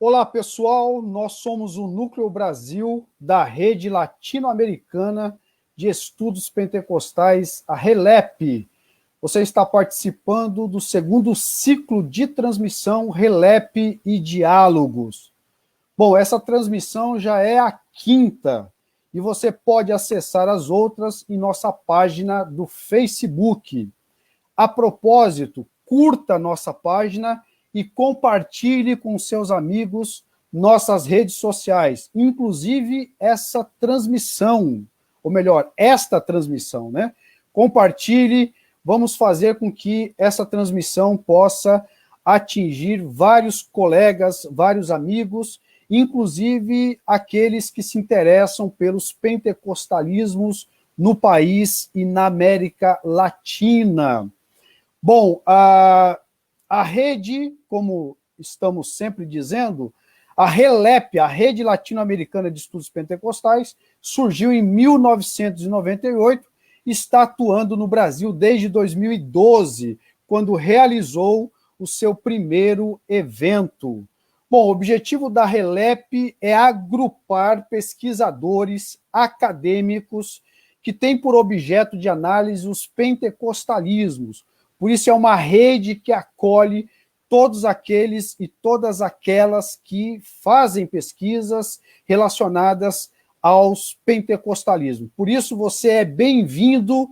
Olá, pessoal. Nós somos o Núcleo Brasil da Rede Latino-Americana de Estudos Pentecostais, a RELEP. Você está participando do segundo ciclo de transmissão RELEP e Diálogos. Bom, essa transmissão já é a quinta e você pode acessar as outras em nossa página do Facebook. A propósito, curta nossa página e compartilhe com seus amigos nossas redes sociais, inclusive essa transmissão, ou melhor, esta transmissão, né? Compartilhe, vamos fazer com que essa transmissão possa atingir vários colegas, vários amigos, inclusive aqueles que se interessam pelos pentecostalismos no país e na América Latina. Bom, a rede, como estamos sempre dizendo, a RELEP, a Rede Latino-Americana de Estudos Pentecostais, surgiu em 1998 e está atuando no Brasil desde 2012, quando realizou o seu primeiro evento. Bom, o objetivo da RELEP é agrupar pesquisadores acadêmicos que têm por objeto de análise os pentecostalismos. Por isso é uma rede que acolhe todos aqueles e todas aquelas que fazem pesquisas relacionadas aos pentecostalismos. Por isso você é bem-vindo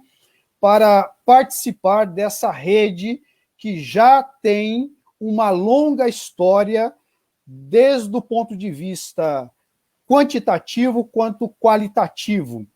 para participar dessa rede que já tem uma longa história, desde o ponto de vista quantitativo quanto qualitativo.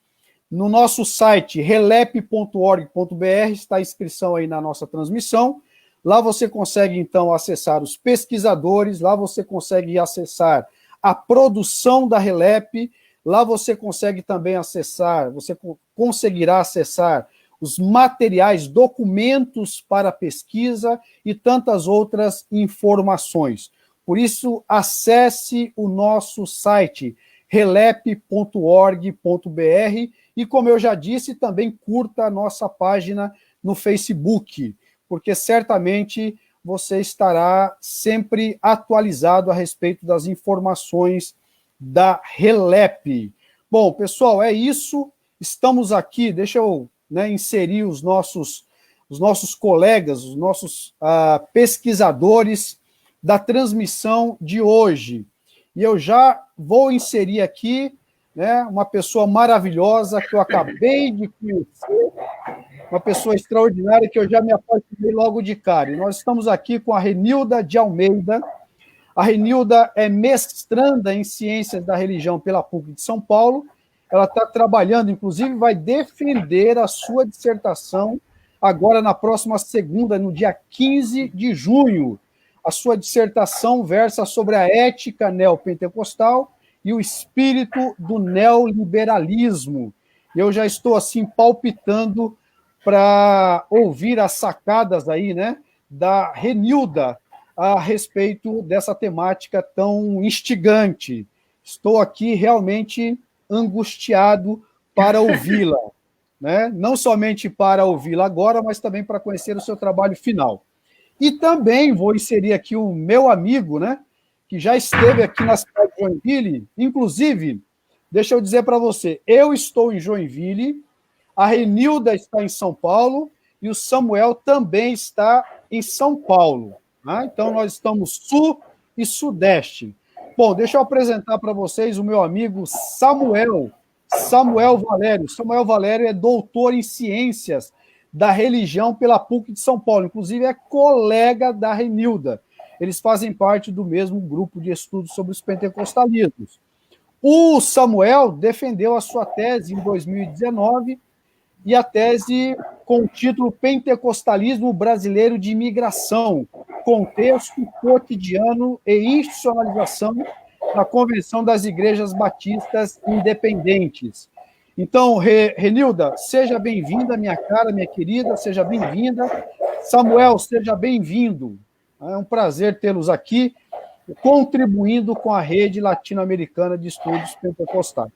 No nosso site, relep.org.br, está a inscrição aí na nossa transmissão. Lá você consegue, então, acessar os pesquisadores, lá você consegue acessar a produção da RELEP, lá você consegue também acessar, você conseguirá acessar os materiais, documentos para pesquisa e tantas outras informações. Por isso, acesse o nosso site, relep.org.br, e, como eu já disse, também curta a nossa página no Facebook, porque certamente você estará sempre atualizado a respeito das informações da RELEP. Bom, pessoal, é isso. Estamos aqui, deixa eu inserir os nossos colegas, os nossos pesquisadores da transmissão de hoje. E eu já vou inserir aqui uma pessoa maravilhosa que eu acabei de conhecer, uma pessoa extraordinária que eu já me apaixonei logo de cara. E nós estamos aqui com a Renilda de Almeida. A Renilda é mestranda em Ciências da Religião pela PUC de São Paulo. Ela está trabalhando, inclusive, vai defender a sua dissertação agora na próxima segunda, no dia 15 de junho. A sua dissertação versa sobre a ética neopentecostal e o espírito do neoliberalismo. Eu já estou, assim, palpitando para ouvir as sacadas aí, da Renilda a respeito dessa temática tão instigante. Estou aqui realmente angustiado para ouvi-la, Não somente para ouvi-la agora, mas também para conhecer o seu trabalho final. E também vou inserir aqui o meu amigo, que já esteve aqui na cidade de Joinville. Inclusive, deixa eu dizer para você, eu estou em Joinville, a Renilda está em São Paulo e o Samuel também está em São Paulo. Então, nós estamos sul e sudeste. Bom, deixa eu apresentar para vocês o meu amigo Samuel Valério. Samuel Valério é doutor em Ciências da Religião pela PUC de São Paulo. Inclusive, é colega da Renilda. Eles fazem parte do mesmo grupo de estudos sobre os pentecostalismos. O Samuel defendeu a sua tese em 2019, e a tese com o título Pentecostalismo Brasileiro de Imigração, Contexto, Cotidiano e Institucionalização na Convenção das Igrejas Batistas Independentes. Então, Renilda, seja bem-vinda, minha cara, minha querida, seja bem-vinda. Samuel, seja bem-vindo. É um prazer tê-los aqui, contribuindo com a Rede Latino-Americana de Estudos Pentecostais.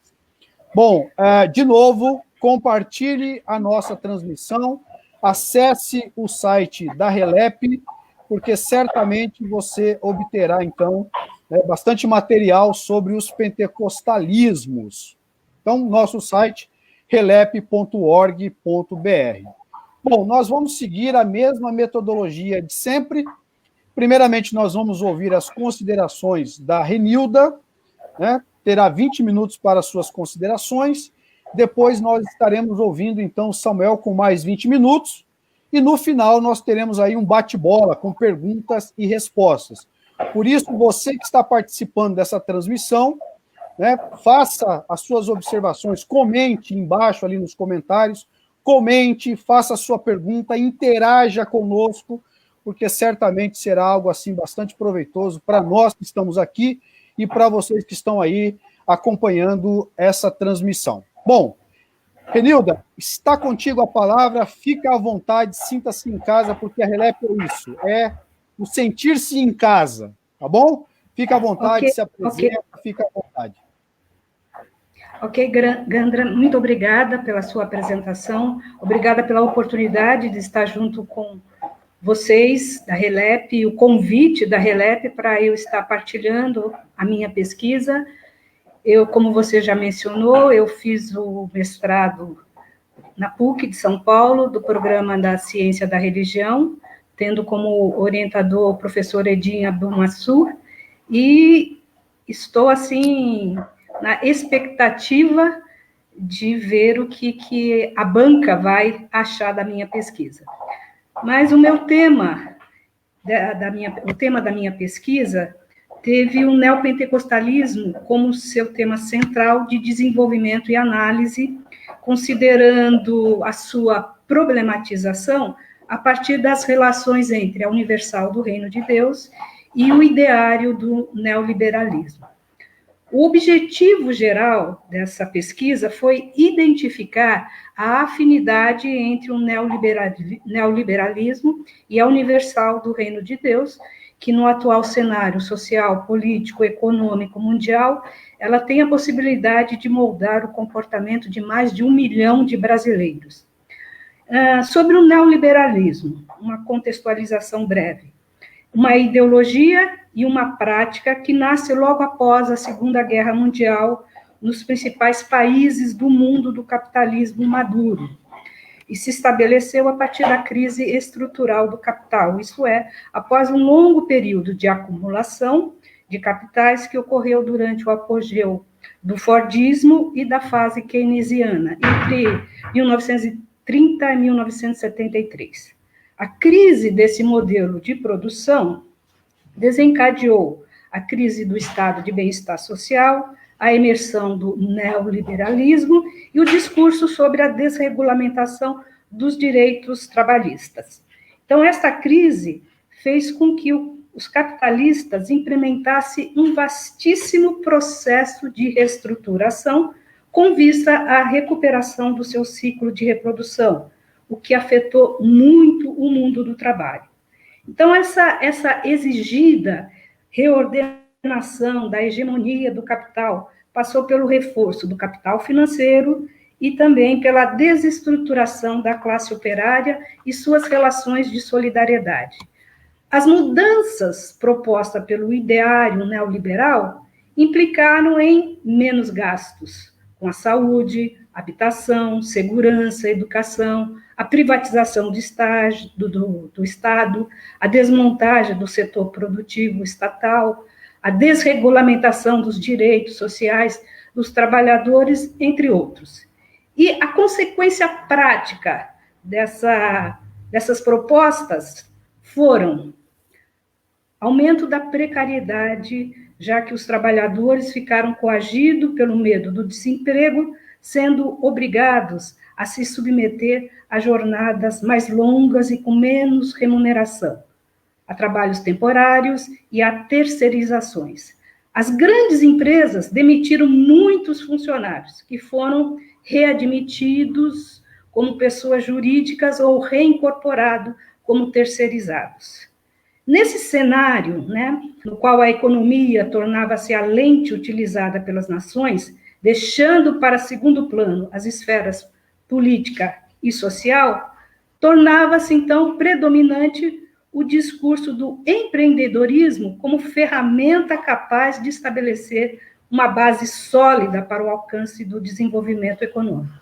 Bom, de novo, compartilhe a nossa transmissão, acesse o site da RELEP, porque certamente você obterá, então, né, bastante material sobre os pentecostalismos. Então, nosso site, relep.org.br. Bom, nós vamos seguir a mesma metodologia de sempre. Primeiramente, nós vamos ouvir as considerações da Renilda, né? Terá 20 minutos para suas considerações. Depois nós estaremos ouvindo, então, Samuel com mais 20 minutos. E no final nós teremos aí um bate-bola com perguntas e respostas. Por isso, você que está participando dessa transmissão, né, faça as suas observações, comente embaixo ali nos comentários, comente, faça a sua pergunta, interaja conosco, porque certamente será algo assim bastante proveitoso para nós que estamos aqui e para vocês que estão aí acompanhando essa transmissão. Bom, Renilda, está contigo a palavra, fica à vontade, sinta-se em casa, porque a Relep é isso, é o sentir-se em casa, tá bom? Fica à vontade, se apresenta, fica à vontade. Ok, Gandra, muito obrigada pela sua apresentação, obrigada pela oportunidade de estar junto com vocês da Relep, o convite da Relep para eu estar partilhando a minha pesquisa. Eu, como você já mencionou, eu fiz o mestrado na PUC de São Paulo, do programa da Ciência da Religião, tendo como orientador o professor Edinho Abdulmansur, e estou, assim, na expectativa de ver o que a banca vai achar da minha pesquisa. Mas o meu tema, o tema da minha pesquisa teve o neopentecostalismo como seu tema central de desenvolvimento e análise, considerando a sua problematização a partir das relações entre a universal do reino de Deus e o ideário do neoliberalismo. O objetivo geral dessa pesquisa foi identificar a afinidade entre o neoliberalismo e a universal do reino de Deus, que no atual cenário social, político, econômico mundial, ela tem a possibilidade de moldar o comportamento de mais de 1 milhão de brasileiros. Sobre o neoliberalismo, uma contextualização breve. Uma ideologia e uma prática que nasce logo após a Segunda Guerra Mundial nos principais países do mundo do capitalismo maduro, e se estabeleceu a partir da crise estrutural do capital, isto é, após um longo período de acumulação de capitais que ocorreu durante o apogeu do Fordismo e da fase keynesiana, entre 1930 e 1973. A crise desse modelo de produção desencadeou a crise do estado de bem-estar social, a emersão do neoliberalismo e o discurso sobre a desregulamentação dos direitos trabalhistas. Então, esta crise fez com que os capitalistas implementassem um vastíssimo processo de reestruturação com vista à recuperação do seu ciclo de reprodução, o que afetou muito o mundo do trabalho. Então, essa exigida reordenação da hegemonia do capital passou pelo reforço do capital financeiro e também pela desestruturação da classe operária e suas relações de solidariedade. As mudanças propostas pelo ideário neoliberal implicaram em menos gastos com a saúde, habitação, segurança, educação, a privatização do Estado, a desmontagem do setor produtivo estatal, a desregulamentação dos direitos sociais dos trabalhadores, entre outros. E a consequência prática dessas propostas foram aumento da precariedade, já que os trabalhadores ficaram coagidos pelo medo do desemprego, sendo obrigados a se submeter a jornadas mais longas e com menos remuneração, a trabalhos temporários e a terceirizações. As grandes empresas demitiram muitos funcionários, que foram readmitidos como pessoas jurídicas ou reincorporados como terceirizados. Nesse cenário, no qual a economia tornava-se a lente utilizada pelas nações, deixando para segundo plano as esferas política e social, tornava-se, então, predominante o discurso do empreendedorismo como ferramenta capaz de estabelecer uma base sólida para o alcance do desenvolvimento econômico.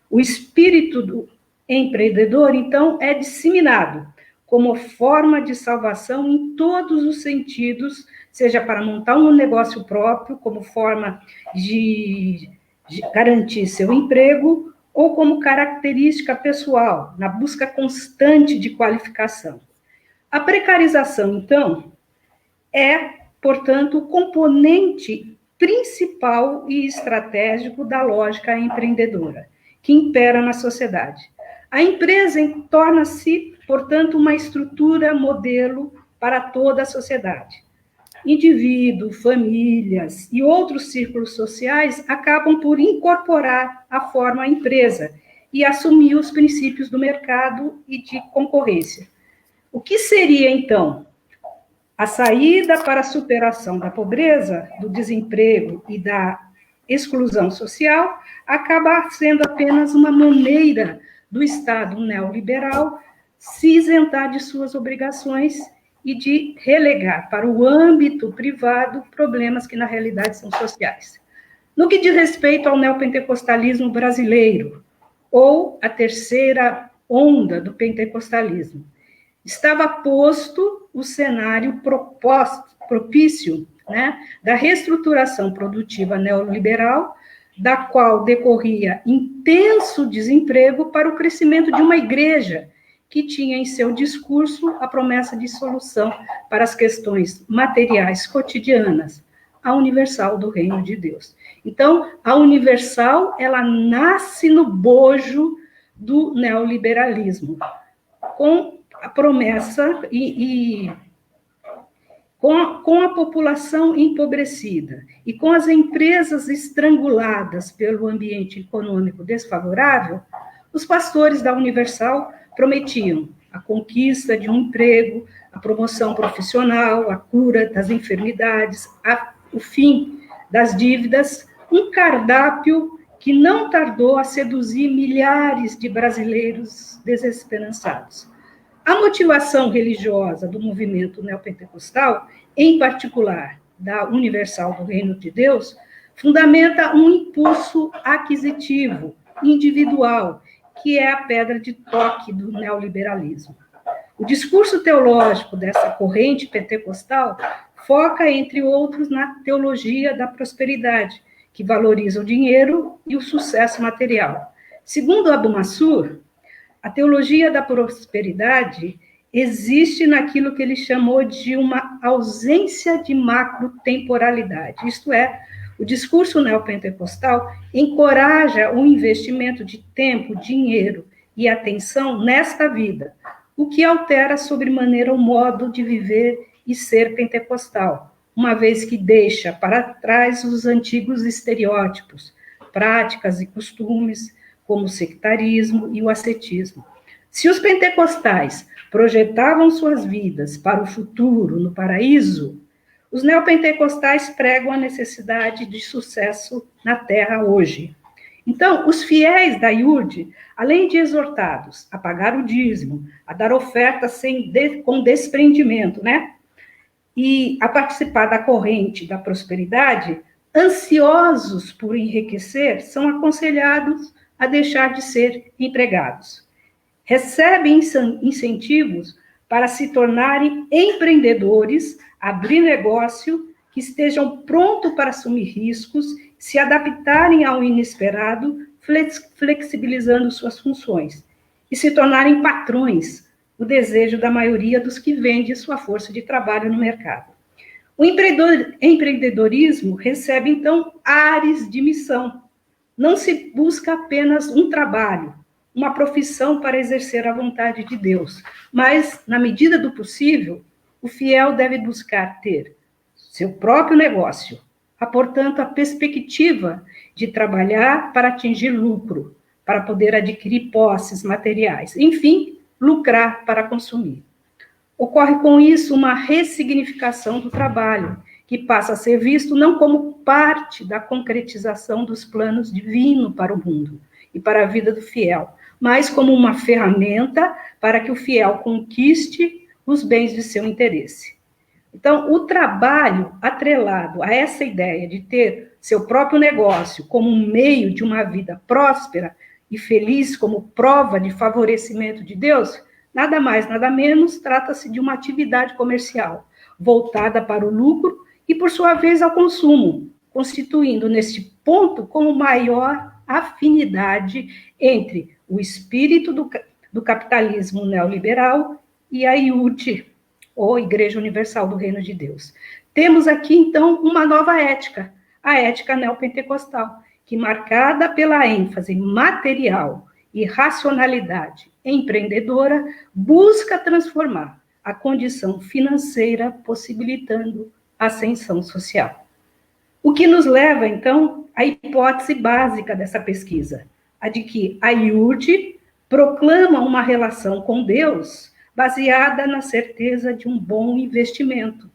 O espírito do empreendedor, então, é disseminado como forma de salvação em todos os sentidos, seja para montar um negócio próprio, como forma de garantir seu emprego, ou como característica pessoal, na busca constante de qualificação. A precarização, então, é, portanto, o componente principal e estratégico da lógica empreendedora, que impera na sociedade. A empresa torna-se, portanto, uma estrutura modelo para toda a sociedade. Indivíduo, famílias e outros círculos sociais acabam por incorporar a forma empresa e assumir os princípios do mercado e de concorrência. O que seria, então, a saída para a superação da pobreza, do desemprego e da exclusão social acaba sendo apenas uma maneira do Estado neoliberal se isentar de suas obrigações e de relegar para o âmbito privado problemas que, na realidade, são sociais. No que diz respeito ao neopentecostalismo brasileiro, ou a terceira onda do pentecostalismo, estava posto o cenário propício, né, da reestruturação produtiva neoliberal, da qual decorria intenso desemprego para o crescimento de uma igreja que tinha em seu discurso a promessa de solução para as questões materiais cotidianas, a universal do reino de Deus. Então, a universal, ela nasce no bojo do neoliberalismo, com a promessa com a população empobrecida e com as empresas estranguladas pelo ambiente econômico desfavorável, os pastores da Universal prometiam a conquista de um emprego, a promoção profissional, a cura das enfermidades, o fim das dívidas, um cardápio que não tardou a seduzir milhares de brasileiros desesperançados. A motivação religiosa do movimento neopentecostal, em particular da Universal do Reino de Deus, fundamenta um impulso aquisitivo, individual, que é a pedra de toque do neoliberalismo. O discurso teológico dessa corrente pentecostal foca, entre outros, na teologia da prosperidade, que valoriza o dinheiro e o sucesso material. Segundo Abu Mansur, a teologia da prosperidade existe naquilo que ele chamou de uma ausência de macrotemporalidade, isto é, o discurso neopentecostal encoraja o investimento de tempo, dinheiro e atenção nesta vida, o que altera sobremaneira o modo de viver e ser pentecostal, uma vez que deixa para trás os antigos estereótipos, práticas e costumes, como o sectarismo e o ascetismo. Se os pentecostais projetavam suas vidas para o futuro, no paraíso, os neopentecostais pregam a necessidade de sucesso na terra hoje. Então, os fiéis da IURD, além de exortados a pagar o dízimo, a dar ofertas com desprendimento, né? E a participar da corrente da prosperidade, ansiosos por enriquecer, são aconselhados a deixar de ser empregados. Recebem incentivos para se tornarem empreendedores, abrir negócio, que estejam prontos para assumir riscos, se adaptarem ao inesperado, flexibilizando suas funções, e se tornarem patrões, o desejo da maioria dos que vendem sua força de trabalho no mercado. O empreendedorismo recebe, então, ares de missão. Não se busca apenas um trabalho, uma profissão para exercer a vontade de Deus, mas, na medida do possível, o fiel deve buscar ter seu próprio negócio, portanto, a perspectiva de trabalhar para atingir lucro, para poder adquirir posses materiais, enfim, lucrar para consumir. Ocorre com isso uma ressignificação do trabalho, que passa a ser visto não como parte da concretização dos planos divinos para o mundo e para a vida do fiel, mas como uma ferramenta para que o fiel conquiste dos bens de seu interesse. Então, o trabalho atrelado a essa ideia de ter seu próprio negócio como um meio de uma vida próspera e feliz, como prova de favorecimento de Deus, nada mais, nada menos, trata-se de uma atividade comercial voltada para o lucro e, por sua vez, ao consumo, constituindo, neste ponto, como maior afinidade entre o espírito do capitalismo neoliberal e a IUD, ou Igreja Universal do Reino de Deus. Temos aqui, então, uma nova ética, a ética neopentecostal, que, marcada pela ênfase material e racionalidade empreendedora, busca transformar a condição financeira, possibilitando a ascensão social. O que nos leva, então, à hipótese básica dessa pesquisa, a de que a IUD proclama uma relação com Deus baseada na certeza de um bom investimento,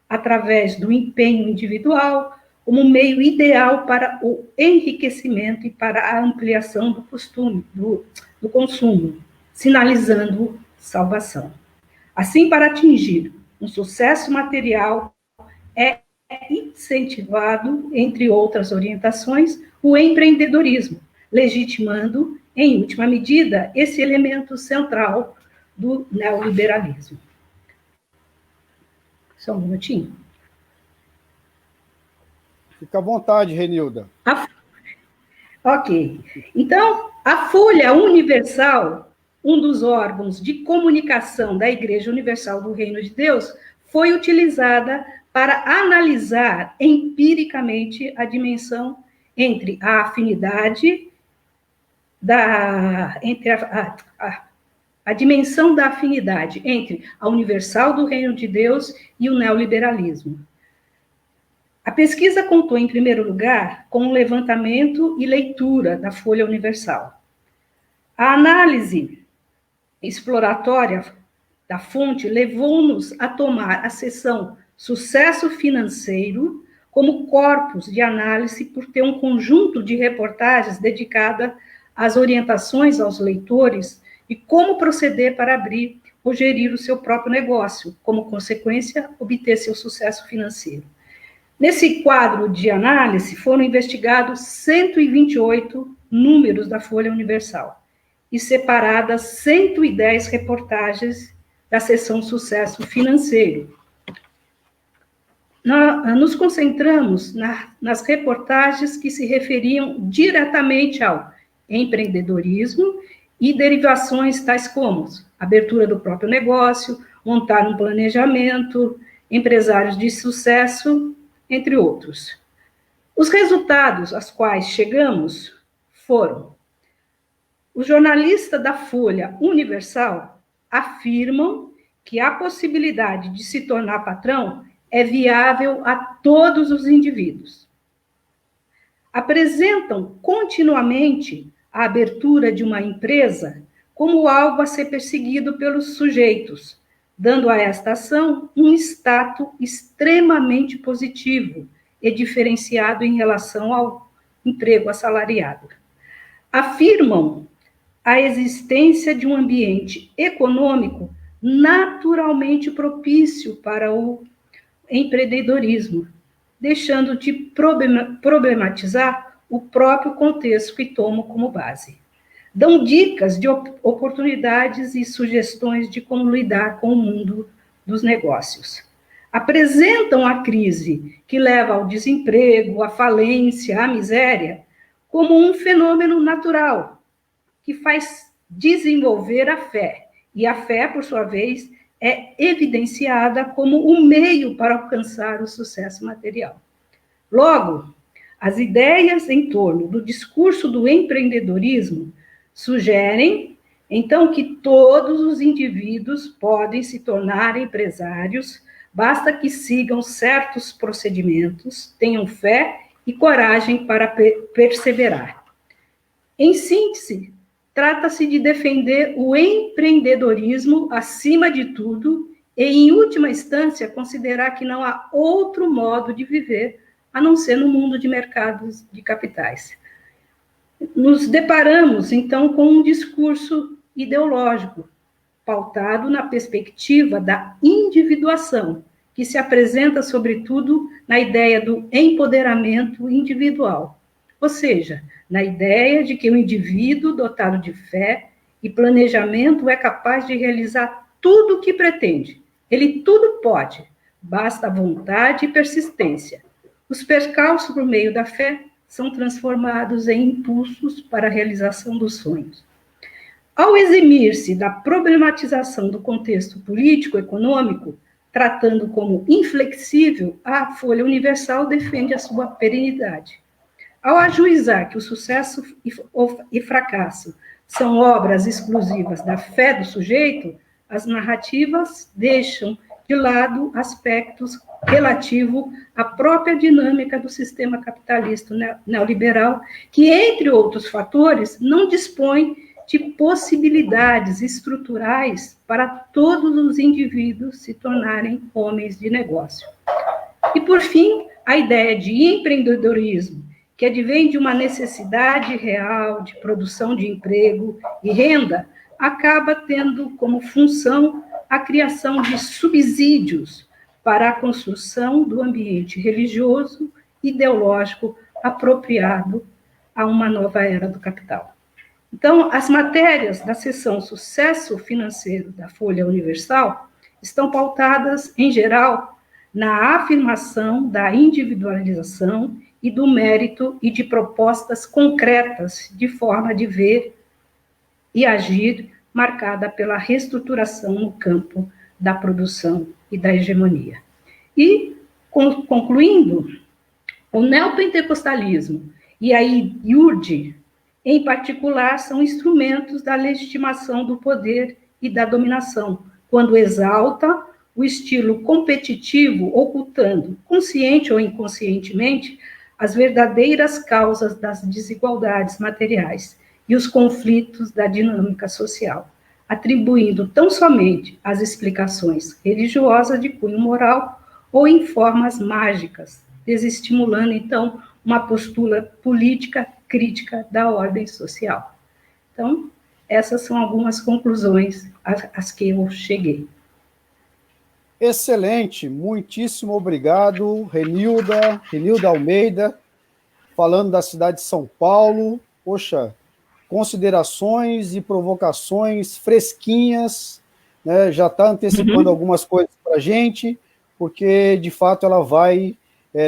através do empenho individual, como meio ideal para o enriquecimento e para a ampliação do consumo, sinalizando salvação. Assim, para atingir um sucesso material, é incentivado, entre outras orientações, o empreendedorismo, legitimando, em última medida, esse elemento central do neoliberalismo. Só um minutinho. Fica à vontade, Renilda. Ok. Então, a Folha Universal, um dos órgãos de comunicação da Igreja Universal do Reino de Deus, foi utilizada para analisar empiricamente a dimensão entre a afinidade a dimensão da afinidade entre a Universal do Reino de Deus e o neoliberalismo. A pesquisa contou, em primeiro lugar, com o levantamento e leitura da Folha Universal. A análise exploratória da fonte levou-nos a tomar a seção Sucesso Financeiro como corpus de análise por ter um conjunto de reportagens dedicada às orientações aos leitores e como proceder para abrir ou gerir o seu próprio negócio, como consequência, obter seu sucesso financeiro. Nesse quadro de análise, foram investigados 128 números da Folha Universal e separadas 110 reportagens da seção Sucesso Financeiro. Nos concentramos nas reportagens que se referiam diretamente ao empreendedorismo e derivações tais como abertura do próprio negócio, montar um planejamento, empresários de sucesso, entre outros. Os resultados aos quais chegamos foram: os jornalistas da Folha Universal afirmam que a possibilidade de se tornar patrão é viável a todos os indivíduos. Apresentam continuamente a abertura de uma empresa como algo a ser perseguido pelos sujeitos, dando a esta ação um status extremamente positivo e diferenciado em relação ao emprego assalariado. Afirmam a existência de um ambiente econômico naturalmente propício para o empreendedorismo, deixando de problematizar o próprio contexto que tomam como base. Dão dicas de oportunidades e sugestões de como lidar com o mundo dos negócios. Apresentam a crise que leva ao desemprego, à falência, à miséria, como um fenômeno natural, que faz desenvolver a fé. E a fé, por sua vez, é evidenciada como um meio para alcançar o sucesso material. Logo, as ideias em torno do discurso do empreendedorismo sugerem, então, que todos os indivíduos podem se tornar empresários, basta que sigam certos procedimentos, tenham fé e coragem para perseverar. Em síntese, trata-se de defender o empreendedorismo acima de tudo e, em última instância, considerar que não há outro modo de viver a não ser no mundo de mercados de capitais. Nos deparamos, então, com um discurso ideológico pautado na perspectiva da individuação, que se apresenta, sobretudo, na ideia do empoderamento individual, ou seja, na ideia de que o indivíduo dotado de fé e planejamento é capaz de realizar tudo o que pretende. Ele tudo pode, basta vontade e persistência. Os percalços por meio da fé são transformados em impulsos para a realização dos sonhos. Ao eximir-se da problematização do contexto político-econômico, tratando como inflexível, a Folha Universal defende a sua perenidade. Ao ajuizar que o sucesso e fracasso são obras exclusivas da fé do sujeito, as narrativas deixam de lado aspectos relativos à própria dinâmica do sistema capitalista neoliberal, que, entre outros fatores, não dispõe de possibilidades estruturais para todos os indivíduos se tornarem homens de negócio. E, por fim, a ideia de empreendedorismo, que advém de uma necessidade real de produção de emprego e renda, acaba tendo como função a criação de subsídios para a construção do ambiente religioso e ideológico apropriado a uma nova era do capital. Então, as matérias da seção Sucesso Financeiro da Folha Universal estão pautadas, em geral, na afirmação da individualização e do mérito e de propostas concretas de forma de ver e agir, marcada pela reestruturação no campo da produção e da hegemonia. E, concluindo, o neopentecostalismo e a IURD, em particular, são instrumentos da legitimação do poder e da dominação, quando exalta o estilo competitivo, ocultando, consciente ou inconscientemente, as verdadeiras causas das desigualdades materiais e os conflitos da dinâmica social, atribuindo tão somente as explicações religiosas de cunho moral ou em formas mágicas, desestimulando, então, uma postura política crítica da ordem social. Então, essas são algumas conclusões às que eu cheguei. Excelente, muitíssimo obrigado, Renilda Almeida, falando da cidade de São Paulo. Poxa, considerações e provocações fresquinhas, né? Já está antecipando algumas coisas para a gente, porque, de fato, ela vai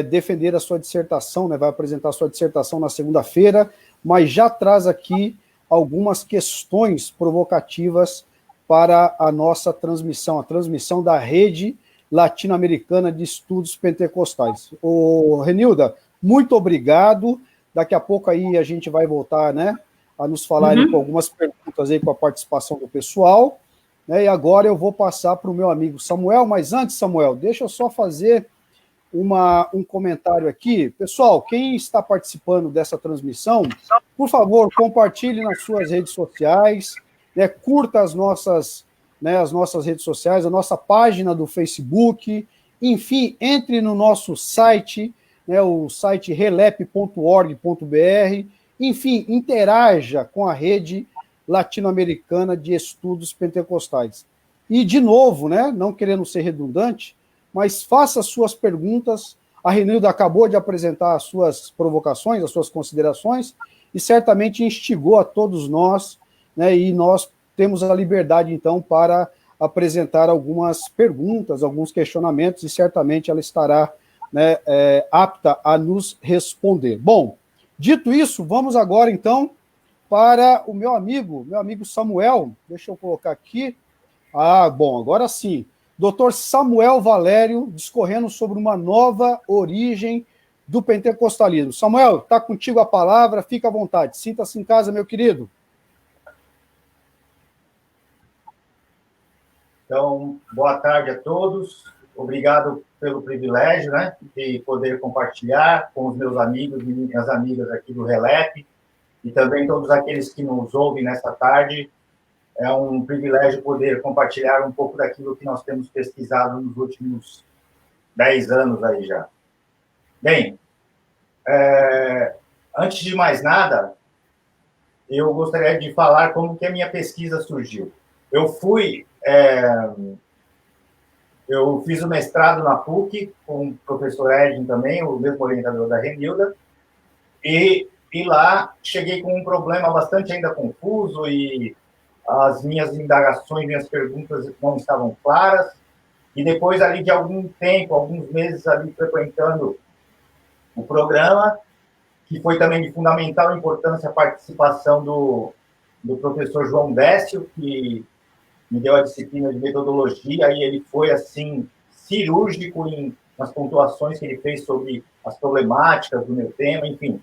defender a sua dissertação, né? Vai apresentar a sua dissertação na segunda-feira, mas já traz aqui algumas questões provocativas para a nossa transmissão, a transmissão da Rede Latino-Americana de Estudos Pentecostais. Ô, Renilda, muito obrigado. Daqui a pouco aí a gente vai voltar, né, a nos falar com algumas perguntas aí com a participação do pessoal, né, e agora eu vou passar para o meu amigo Samuel, mas antes, Samuel, deixa eu só fazer um comentário aqui. Pessoal, quem está participando dessa transmissão, por favor, compartilhe nas suas redes sociais, né, curta as nossas redes sociais, a nossa página do Facebook, enfim, entre no nosso site, né, o site relep.org.br, enfim, interaja com a Rede Latino-Americana de Estudos Pentecostais. E, de novo, né, não querendo ser redundante, mas faça suas perguntas. A Renilda acabou de apresentar as suas provocações, as suas considerações, e certamente instigou a todos nós, né, e nós temos a liberdade, então, para apresentar algumas perguntas, alguns questionamentos, e certamente ela estará, né, apta a nos responder. Bom, dito isso, vamos agora, então, para o meu amigo Samuel. Deixa eu colocar aqui. Bom, agora sim. Dr. Samuel Valério, discorrendo sobre uma nova origem do pentecostalismo. Samuel, está contigo a palavra, fica à vontade. Sinta-se em casa, meu querido. Então, boa tarde a todos. Obrigado pelo privilégio, né, de poder compartilhar com os meus amigos e minhas amigas aqui do Relep, e também todos aqueles que nos ouvem nesta tarde. É um privilégio poder compartilhar um pouco daquilo que nós temos pesquisado nos últimos 10 anos aí já. Bem, antes de mais nada, eu gostaria de falar como que a minha pesquisa surgiu. Eu eu fiz o mestrado na PUC com o professor Edin também, o mesmo orientador da Renilda, e lá cheguei com um problema bastante ainda confuso e as minhas indagações, minhas perguntas não estavam claras, e depois ali de algum tempo, alguns meses ali frequentando o programa, que foi também de fundamental importância a participação do professor João Décio, que me deu a disciplina de metodologia, e ele foi, assim, cirúrgico nas pontuações que ele fez sobre as problemáticas do meu tema, enfim.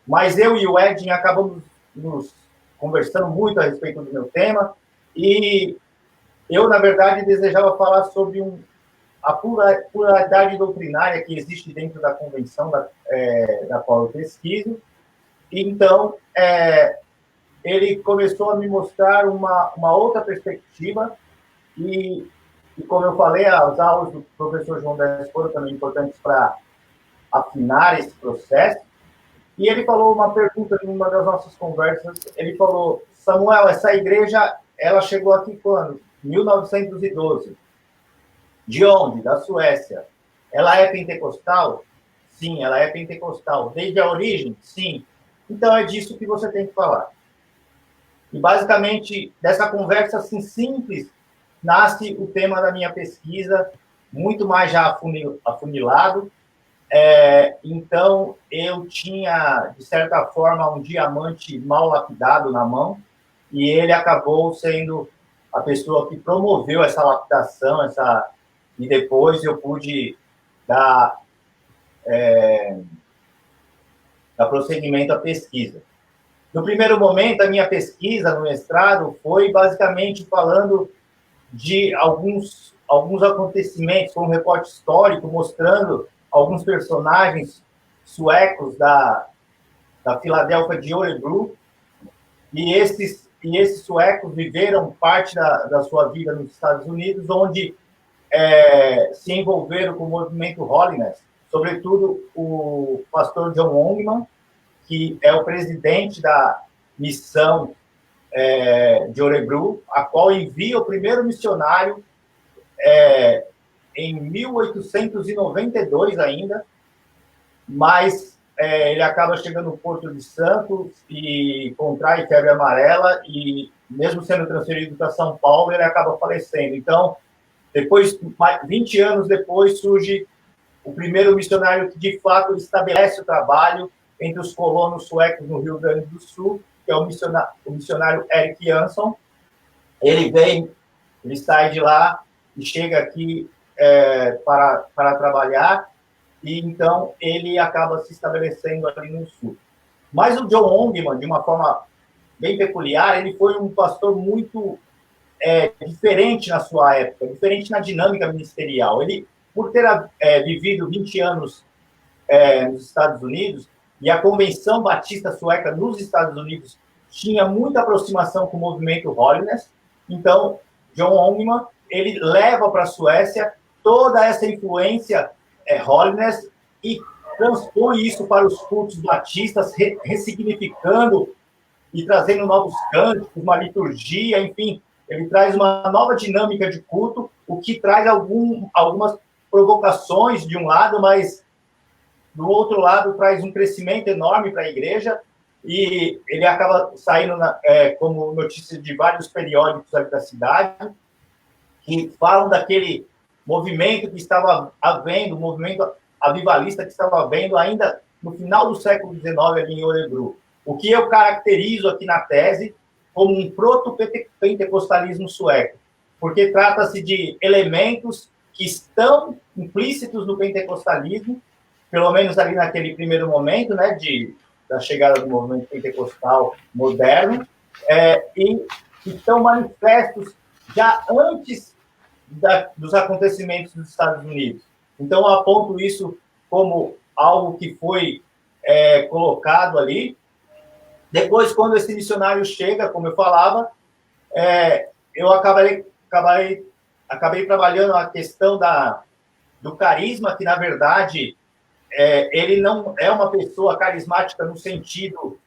Mas eu e o Edin acabamos nos conversando muito a respeito do meu tema, e eu, na verdade, desejava falar sobre a pluralidade doutrinária que existe dentro da convenção da qual eu pesquiso. Então, ele começou a me mostrar uma outra perspectiva e, como eu falei, as aulas do professor João Décio foram também importantes para afinar esse processo. E ele falou uma pergunta em uma das nossas conversas, ele falou: Samuel, essa igreja, ela chegou aqui quando? 1912. De onde? Da Suécia. Ela é pentecostal? Sim, ela é pentecostal. Desde a origem? Sim. Então é disso que você tem que falar. E basicamente, dessa conversa assim simples, nasce o tema da minha pesquisa, muito mais já afunilado. Então, eu tinha, de certa forma, um diamante mal lapidado na mão, e ele acabou sendo a pessoa que promoveu essa lapidação, e depois eu pude dar prosseguimento à pesquisa. No primeiro momento, a minha pesquisa no mestrado foi basicamente falando de alguns acontecimentos, com um recorte histórico, mostrando alguns personagens suecos da Filadélfia de Örebro, e esses suecos viveram parte da sua vida nos Estados Unidos, onde se envolveram com o movimento Holiness, sobretudo o pastor John Ongeman, que é o presidente da missão de Örebro, a qual envia o primeiro missionário em 1892 ainda, mas ele acaba chegando no Porto de Santos e contrai febre amarela, e mesmo sendo transferido para São Paulo, ele acaba falecendo. Então, depois, 20 anos depois, surge o primeiro missionário que, de fato, estabelece o trabalho entre os colonos suecos no Rio Grande do Sul, que é o missionário Erik Jansson. Ele sai de lá e chega aqui para trabalhar, e então ele acaba se estabelecendo ali no Sul. Mas o John Ongeman, de uma forma bem peculiar, ele foi um pastor muito diferente na sua época, diferente na dinâmica ministerial. Ele, por ter vivido 20 anos nos Estados Unidos, e a Convenção Batista Sueca nos Estados Unidos tinha muita aproximação com o movimento Holiness, então John Ongeman, ele leva para a Suécia toda essa influência Holiness e transpõe isso para os cultos batistas, ressignificando e trazendo novos cânticos, uma liturgia, enfim, ele traz uma nova dinâmica de culto, o que traz algumas provocações de um lado, mas do outro lado traz um crescimento enorme para a igreja, e ele acaba saindo como notícia de vários periódicos ali da cidade, que falam daquele movimento que estava havendo, o movimento avivalista que estava havendo ainda no final do século XIX ali em Örebro. O que eu caracterizo aqui na tese como um proto-pentecostalismo sueco, porque trata-se de elementos que estão implícitos no pentecostalismo, pelo menos ali naquele primeiro momento, né, da chegada do movimento pentecostal moderno, e que estão manifestos já antes dos acontecimentos dos Estados Unidos. Então, eu aponto isso como algo que foi colocado ali. Depois, quando esse missionário chega, como eu falava, eu acabei trabalhando a questão do carisma, que, na verdade, ele não é uma pessoa carismática no sentido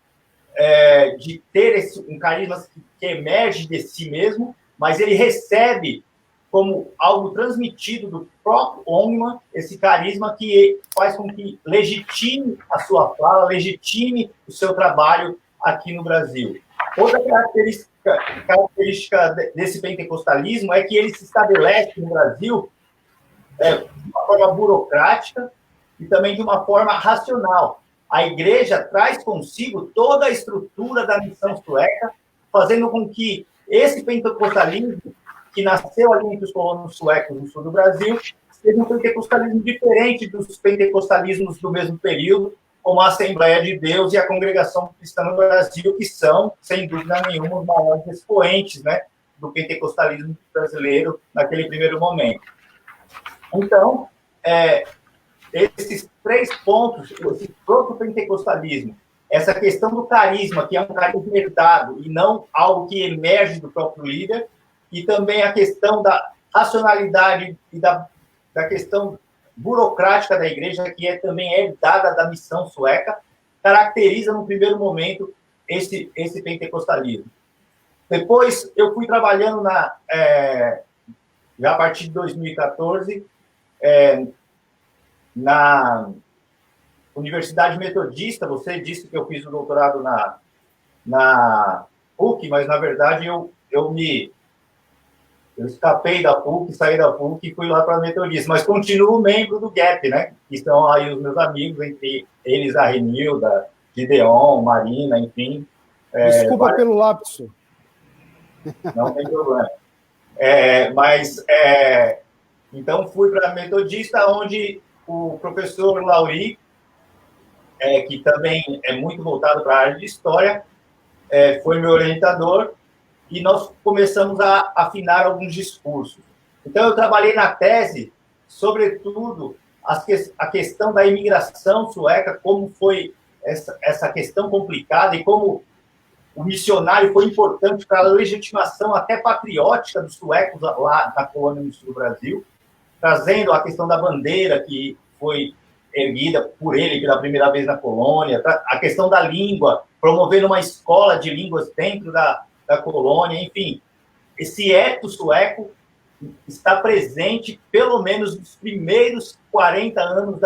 de ter um carisma que emerge de si mesmo, mas ele recebe como algo transmitido do próprio Ongman, esse carisma que faz com que legitime a sua fala, legitime o seu trabalho aqui no Brasil. Outra característica desse pentecostalismo é que ele se estabelece no Brasil de uma forma burocrática e também de uma forma racional. A igreja traz consigo toda a estrutura da missão sueca, fazendo com que esse pentecostalismo, que nasceu ali entre os colonos suecos no sul do Brasil, seja um pentecostalismo diferente dos pentecostalismos do mesmo período, como a Assembleia de Deus e a Congregação Cristã no Brasil, que são, sem dúvida nenhuma, os maiores expoentes, né, do pentecostalismo brasileiro naquele primeiro momento. Então, esses 3 pontos, esse próprio pentecostalismo, essa questão do carisma, que é um carisma herdado e não algo que emerge do próprio líder, e também a questão da racionalidade e da questão burocrática da igreja, que também herdada da missão sueca, caracteriza, no primeiro momento, esse pentecostalismo. Depois, eu fui trabalhando já a partir de 2014, na Universidade Metodista. Você disse que eu fiz o doutorado na PUC, mas, na verdade, eu escapei da PUC, saí da PUC e fui lá para a Metodista, mas continuo membro do GAP, né? Que são aí os meus amigos, entre eles a Renilda, Gideon, Marina, enfim. Desculpa pelo lapso. Não tem problema. Então, fui para a Metodista, onde o professor Lauri, que também é muito voltado para a área de História, foi meu orientador, e nós começamos a afinar alguns discursos. Então, eu trabalhei na tese, sobretudo, a questão da imigração sueca, como foi essa questão complicada e como o missionário foi importante para a legitimação até patriótica dos suecos lá na colônia no sul do Brasil, trazendo a questão da bandeira que foi erguida por ele pela primeira vez na colônia, a questão da língua, promovendo uma escola de línguas dentro da colônia, enfim. Esse ethos sueco está presente, pelo menos nos primeiros 40 anos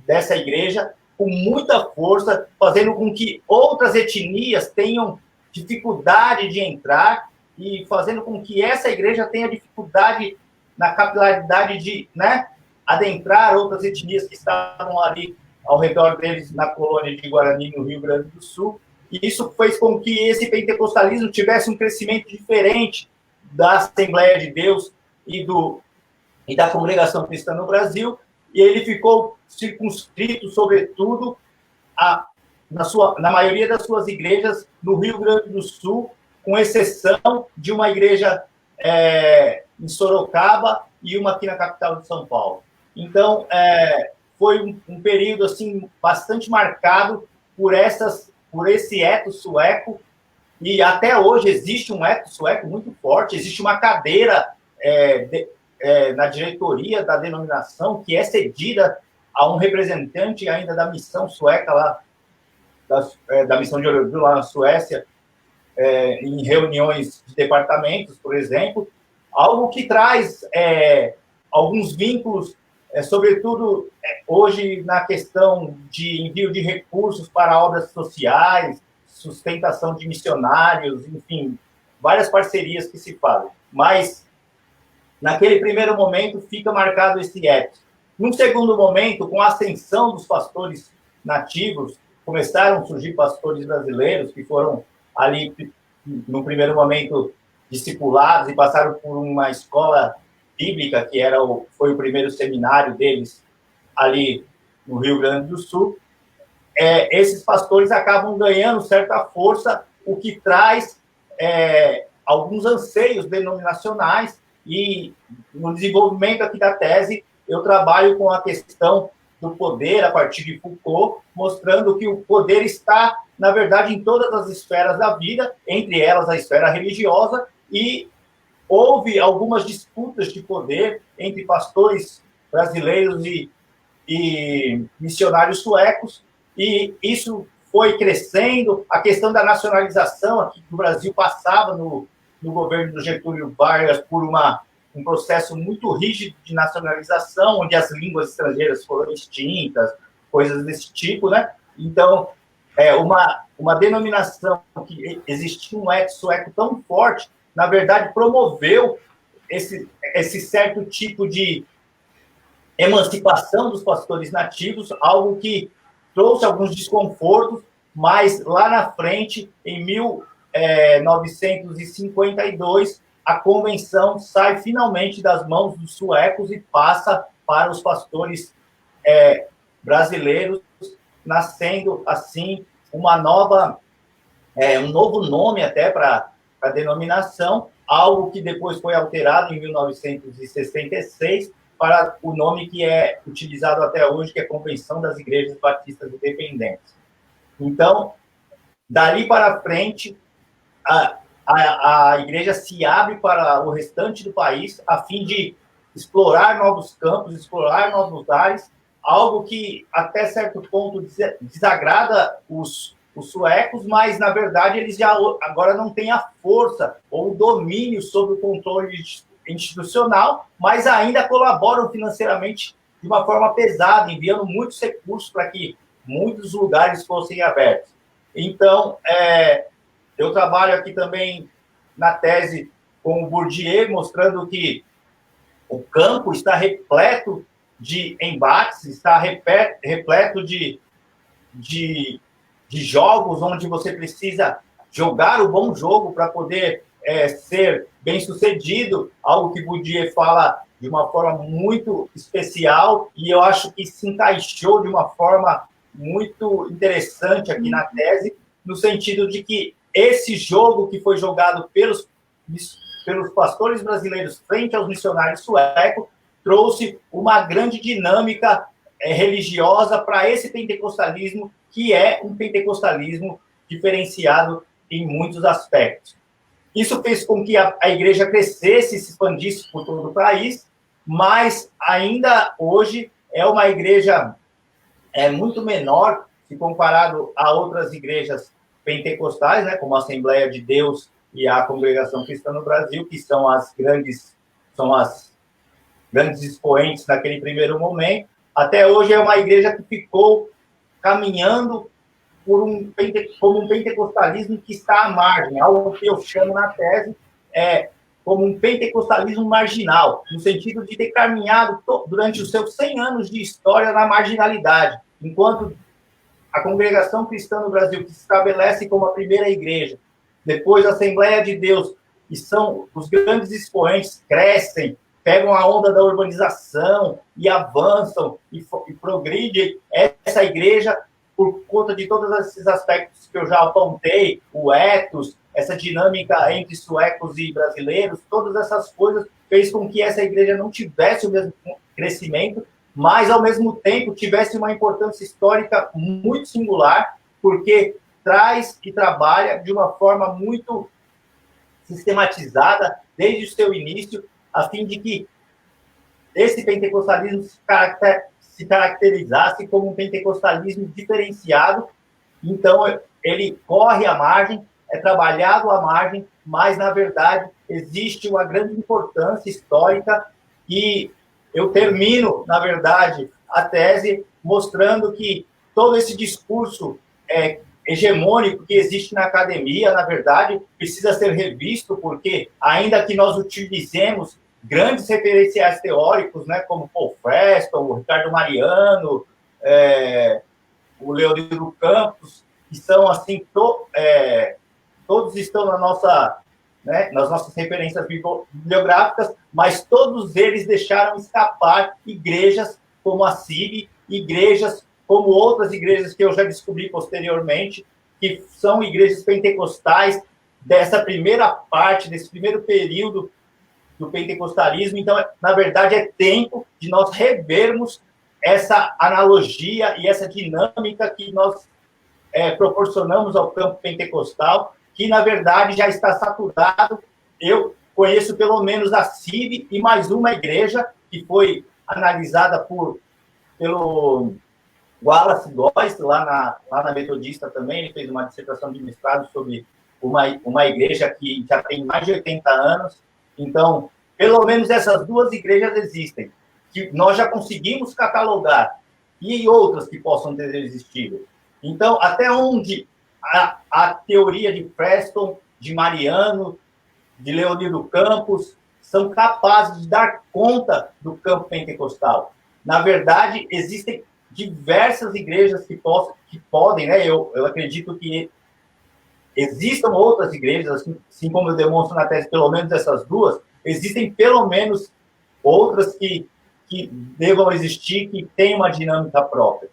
dessa igreja, com muita força, fazendo com que outras etnias tenham dificuldade de entrar e fazendo com que essa igreja tenha dificuldade na capilaridade de, né, adentrar outras etnias que estavam ali ao redor deles na colônia de Guarani, no Rio Grande do Sul. E isso fez com que esse pentecostalismo tivesse um crescimento diferente da Assembleia de Deus e da Congregação Cristã no Brasil, e ele ficou circunscrito, sobretudo, na maioria das suas igrejas no Rio Grande do Sul, com exceção de uma igreja em Sorocaba e uma aqui na capital de São Paulo. Então, foi um período assim, bastante marcado por esse ethos sueco, e até hoje existe um ethos sueco muito forte, existe uma cadeira na diretoria da denominação que é cedida a um representante ainda da missão sueca lá, da missão de Örebro lá na Suécia, em reuniões de departamentos, por exemplo, algo que traz alguns vínculos, sobretudo hoje na questão de envio de recursos para obras sociais, sustentação de missionários, enfim, várias parcerias que se fazem. Mas, naquele primeiro momento, fica marcado esse ethos. Num segundo momento, com a ascensão dos pastores nativos, começaram a surgir pastores brasileiros que foram ali, no primeiro momento, discipulados e passaram por uma escola bíblica, que foi o primeiro seminário deles ali no Rio Grande do Sul. Esses pastores acabam ganhando certa força, o que traz alguns anseios denominacionais, e no desenvolvimento aqui da tese, eu trabalho com a questão do poder a partir de Foucault, mostrando que o poder está, na verdade, em todas as esferas da vida, entre elas a esfera religiosa, e houve algumas disputas de poder entre pastores brasileiros e missionários suecos, e isso foi crescendo. A questão da nacionalização aqui que o Brasil passava no governo do Getúlio Vargas por um processo muito rígido de nacionalização, onde as línguas estrangeiras foram extintas, coisas desse tipo, né? Então, uma denominação que existia um ethos sueco tão forte, na verdade, promoveu esse certo tipo de emancipação dos pastores nativos, algo que trouxe alguns desconfortos, mas lá na frente, em 1952, a convenção sai finalmente das mãos dos suecos e passa para os pastores brasileiros, nascendo assim um novo nome até para a denominação, algo que depois foi alterado em 1966 para o nome que é utilizado até hoje, que é a Convenção das Igrejas Batistas Independentes. Então, dali para frente, a igreja se abre para o restante do país, a fim de explorar novos campos, explorar novos ares, algo que, até certo ponto, desagrada os suecos, mas, na verdade, eles já agora não têm a força ou o domínio sobre o controle institucional, mas ainda colaboram financeiramente de uma forma pesada, enviando muitos recursos para que muitos lugares fossem abertos. Então, eu trabalho aqui também na tese com o Bourdieu, mostrando que o campo está repleto de embates, está repleto de jogos onde você precisa jogar o bom jogo para poder ser bem-sucedido, algo que Bourdieu fala de uma forma muito especial, e eu acho que se encaixou de uma forma muito interessante aqui na tese, no sentido de que esse jogo que foi jogado pelos pastores brasileiros frente aos missionários suecos trouxe uma grande dinâmica religiosa para esse pentecostalismo, que é um pentecostalismo diferenciado em muitos aspectos. Isso fez com que a igreja crescesse e se expandisse por todo o país, mas ainda hoje é uma igreja muito menor se comparado a outras igrejas pentecostais, né, como a Assembleia de Deus e a Congregação Cristã no Brasil, que são as grandes expoentes naquele primeiro momento. Até hoje é uma igreja que ficou caminhando como um pentecostalismo que está à margem, algo que eu chamo na tese como um pentecostalismo marginal, no sentido de ter caminhado durante os seus 100 anos de história na marginalidade, enquanto a Congregação Cristã no Brasil, que se estabelece como a primeira igreja, depois a Assembleia de Deus, que são os grandes expoentes, crescem, pegam a onda da urbanização e avançam e progridem. Essa igreja, por conta de todos esses aspectos que eu já apontei, o ethos, essa dinâmica entre suecos e brasileiros, todas essas coisas fez com que essa igreja não tivesse o mesmo crescimento, mas, ao mesmo tempo, tivesse uma importância histórica muito singular, porque traz e trabalha de uma forma muito sistematizada, desde o seu início, a fim de que esse pentecostalismo se caracterizasse como um pentecostalismo diferenciado. Então, ele corre à margem, é trabalhado à margem, mas, na verdade, existe uma grande importância histórica e eu termino, na verdade, a tese mostrando que todo esse discurso hegemônico que existe na academia, na verdade, precisa ser revisto, porque, ainda que nós utilizemos grandes referenciais teóricos, né, como Paul Freston, o Ricardo Mariano, o Leonildo Campos, que são, assim, todos estão nas nossas referências bibliográficas, mas todos eles deixaram escapar igrejas como a CIB, igrejas como outras igrejas que eu já descobri posteriormente, que são igrejas pentecostais dessa primeira parte, desse primeiro período do pentecostalismo. Então, na verdade, é tempo de nós revermos essa analogia e essa dinâmica que nós proporcionamos ao campo pentecostal, que, na verdade, já está saturado. Eu conheço pelo menos a CIB e mais uma igreja que foi analisada pelo Wallace Goss, lá na Metodista também. Ele fez uma dissertação de mestrado sobre uma igreja que já tem mais de 80 anos. Então, pelo menos essas duas igrejas existem, que nós já conseguimos catalogar, e outras que possam ter existido. Então, até onde a teoria de Preston, de Mariano, de Leonido Campos, são capazes de dar conta do campo pentecostal. Na verdade, existem diversas igrejas que podem, né? Eu acredito que existam outras igrejas, assim como eu demonstro na tese, pelo menos essas duas, existem pelo menos outras que devam existir, que têm uma dinâmica própria.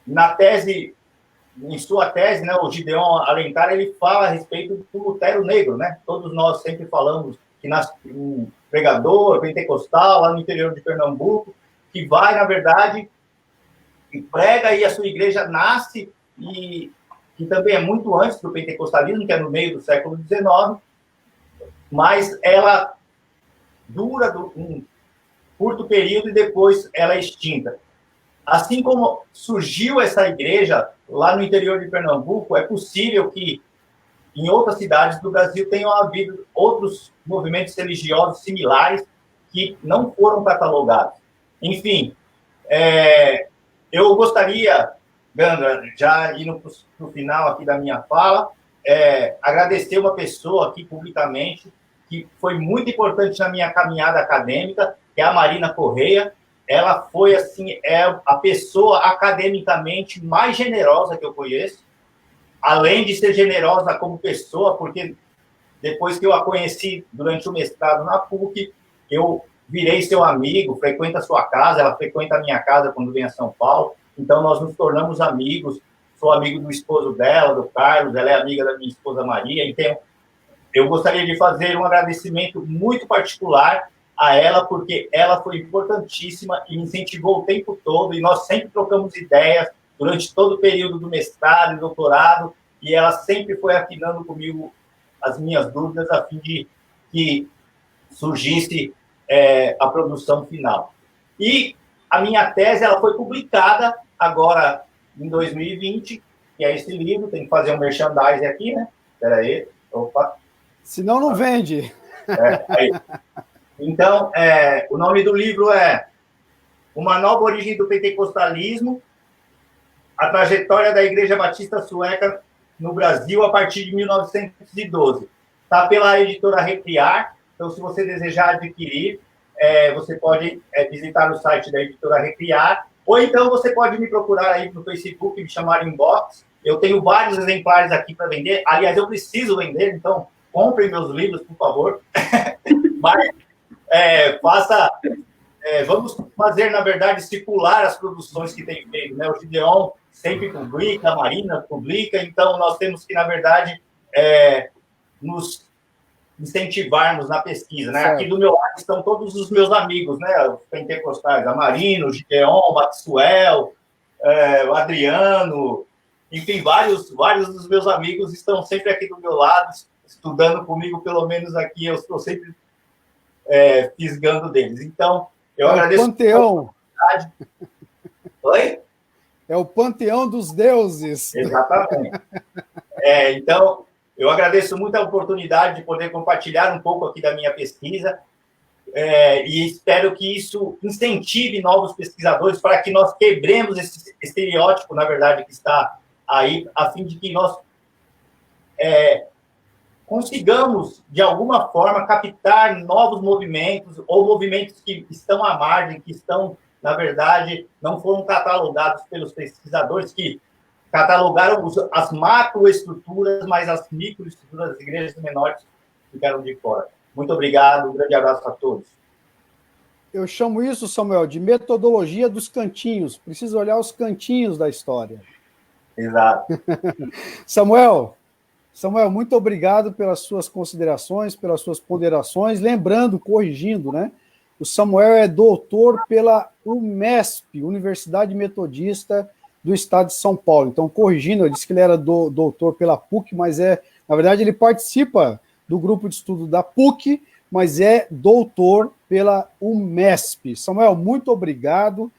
Na tese, em sua tese, né, o Gideon Alencar, ele fala a respeito do Lutero negro, né? Todos nós sempre falamos que um pregador pentecostal lá no interior de Pernambuco, que vai, na verdade, e prega, e a sua igreja nasce, e que também é muito antes do pentecostalismo, que é no meio do século XIX, mas ela dura um curto período e depois ela é extinta. Assim como surgiu essa igreja lá no interior de Pernambuco, é possível que em outras cidades do Brasil tenham havido outros movimentos religiosos similares que não foram catalogados. Enfim, eu gostaria, Gandra, já indo para o final aqui da minha fala, agradecer uma pessoa aqui publicamente que foi muito importante na minha caminhada acadêmica, que é a Marina Correia. Ela foi, assim, a pessoa academicamente mais generosa que eu conheço, além de ser generosa como pessoa, porque depois que eu a conheci durante o mestrado na PUC, eu virei seu amigo, frequento a sua casa, ela frequenta a minha casa quando vem a São Paulo, então nós nos tornamos amigos, sou amigo do esposo dela, do Carlos, ela é amiga da minha esposa Maria, então eu gostaria de fazer um agradecimento muito particular a ela, porque ela foi importantíssima e me incentivou o tempo todo, e nós sempre trocamos ideias durante todo o período do mestrado e doutorado, e ela sempre foi afinando comigo as minhas dúvidas a fim de que surgisse a produção final. E a minha tese ela foi publicada agora em 2020, que é esse livro, tem que fazer um merchandising aqui, né? Espera aí, opa. Senão não vende. Aí. Então, o nome do livro é Uma Nova Origem do Pentecostalismo, a trajetória da Igreja Batista Sueca no Brasil a partir de 1912. Está pela editora Recriar, então se você desejar adquirir, você pode visitar o site da editora Recriar, ou então você pode me procurar aí no Facebook, me chamar inbox. Eu tenho vários exemplares aqui para vender, aliás, eu preciso vender, então comprem meus livros, por favor. Mas vamos fazer, na verdade, circular as produções que tem feito, né? O Gideon sempre publica, a Marina publica, então nós temos que, na verdade, nos incentivarmos na pesquisa, né? Aqui do meu lado estão todos os meus amigos, né? Os pentecostais, a Marina, o Gideon, o Maxwell, o Adriano, enfim, vários dos meus amigos estão sempre aqui do meu lado, estudando comigo, pelo menos aqui, eu estou sempre fisgando deles. Então, eu agradeço. O panteão. Oi? É o panteão dos deuses. Exatamente. Então, eu agradeço muito a oportunidade de poder compartilhar um pouco aqui da minha pesquisa e espero que isso incentive novos pesquisadores para que nós quebremos esse estereótipo, na verdade, que está aí, a fim de que nós consigamos, de alguma forma, captar novos movimentos ou movimentos que estão à margem, que estão, na verdade, não foram catalogados pelos pesquisadores, que catalogaram as macroestruturas, mas as microestruturas das igrejas menores ficaram de fora. Muito obrigado, um grande abraço a todos. Eu chamo isso, Samuel, de metodologia dos cantinhos. Preciso olhar os cantinhos da história. Exato. Samuel, muito obrigado pelas suas considerações, pelas suas ponderações. Lembrando, corrigindo, né? O Samuel é doutor pela UMESP, Universidade Metodista do Estado de São Paulo. Então, corrigindo, eu disse que ele era doutor pela PUC, mas na verdade, ele participa do grupo de estudo da PUC, mas é doutor pela UMESP. Samuel, muito obrigado.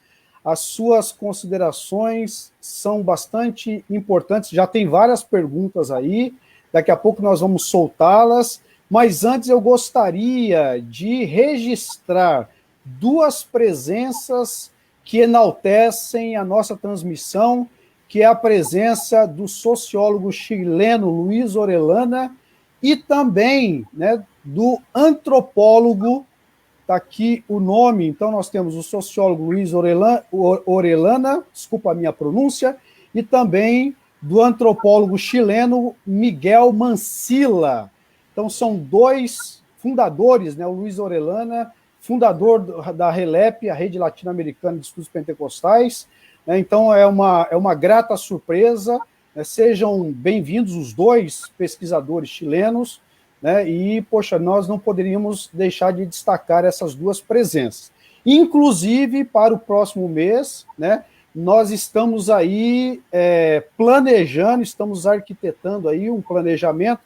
As suas considerações são bastante importantes, já tem várias perguntas aí, daqui a pouco nós vamos soltá-las, mas antes eu gostaria de registrar duas presenças que enaltecem a nossa transmissão, que é a presença do sociólogo chileno Luiz Orellana e também, né, do antropólogo. Está aqui o nome, então nós temos o sociólogo Luiz Orellana, desculpa a minha pronúncia, e também do antropólogo chileno Miguel Mancilla. Então são dois fundadores, né, o Luiz Orellana, fundador da RELEP, a Rede Latino-Americana de Estudos Pentecostais, né, então é uma grata surpresa, né, sejam bem-vindos os dois pesquisadores chilenos, né? E, poxa, nós não poderíamos deixar de destacar essas duas presenças. Inclusive, para o próximo mês, né, nós estamos aí planejando, estamos arquitetando aí um planejamento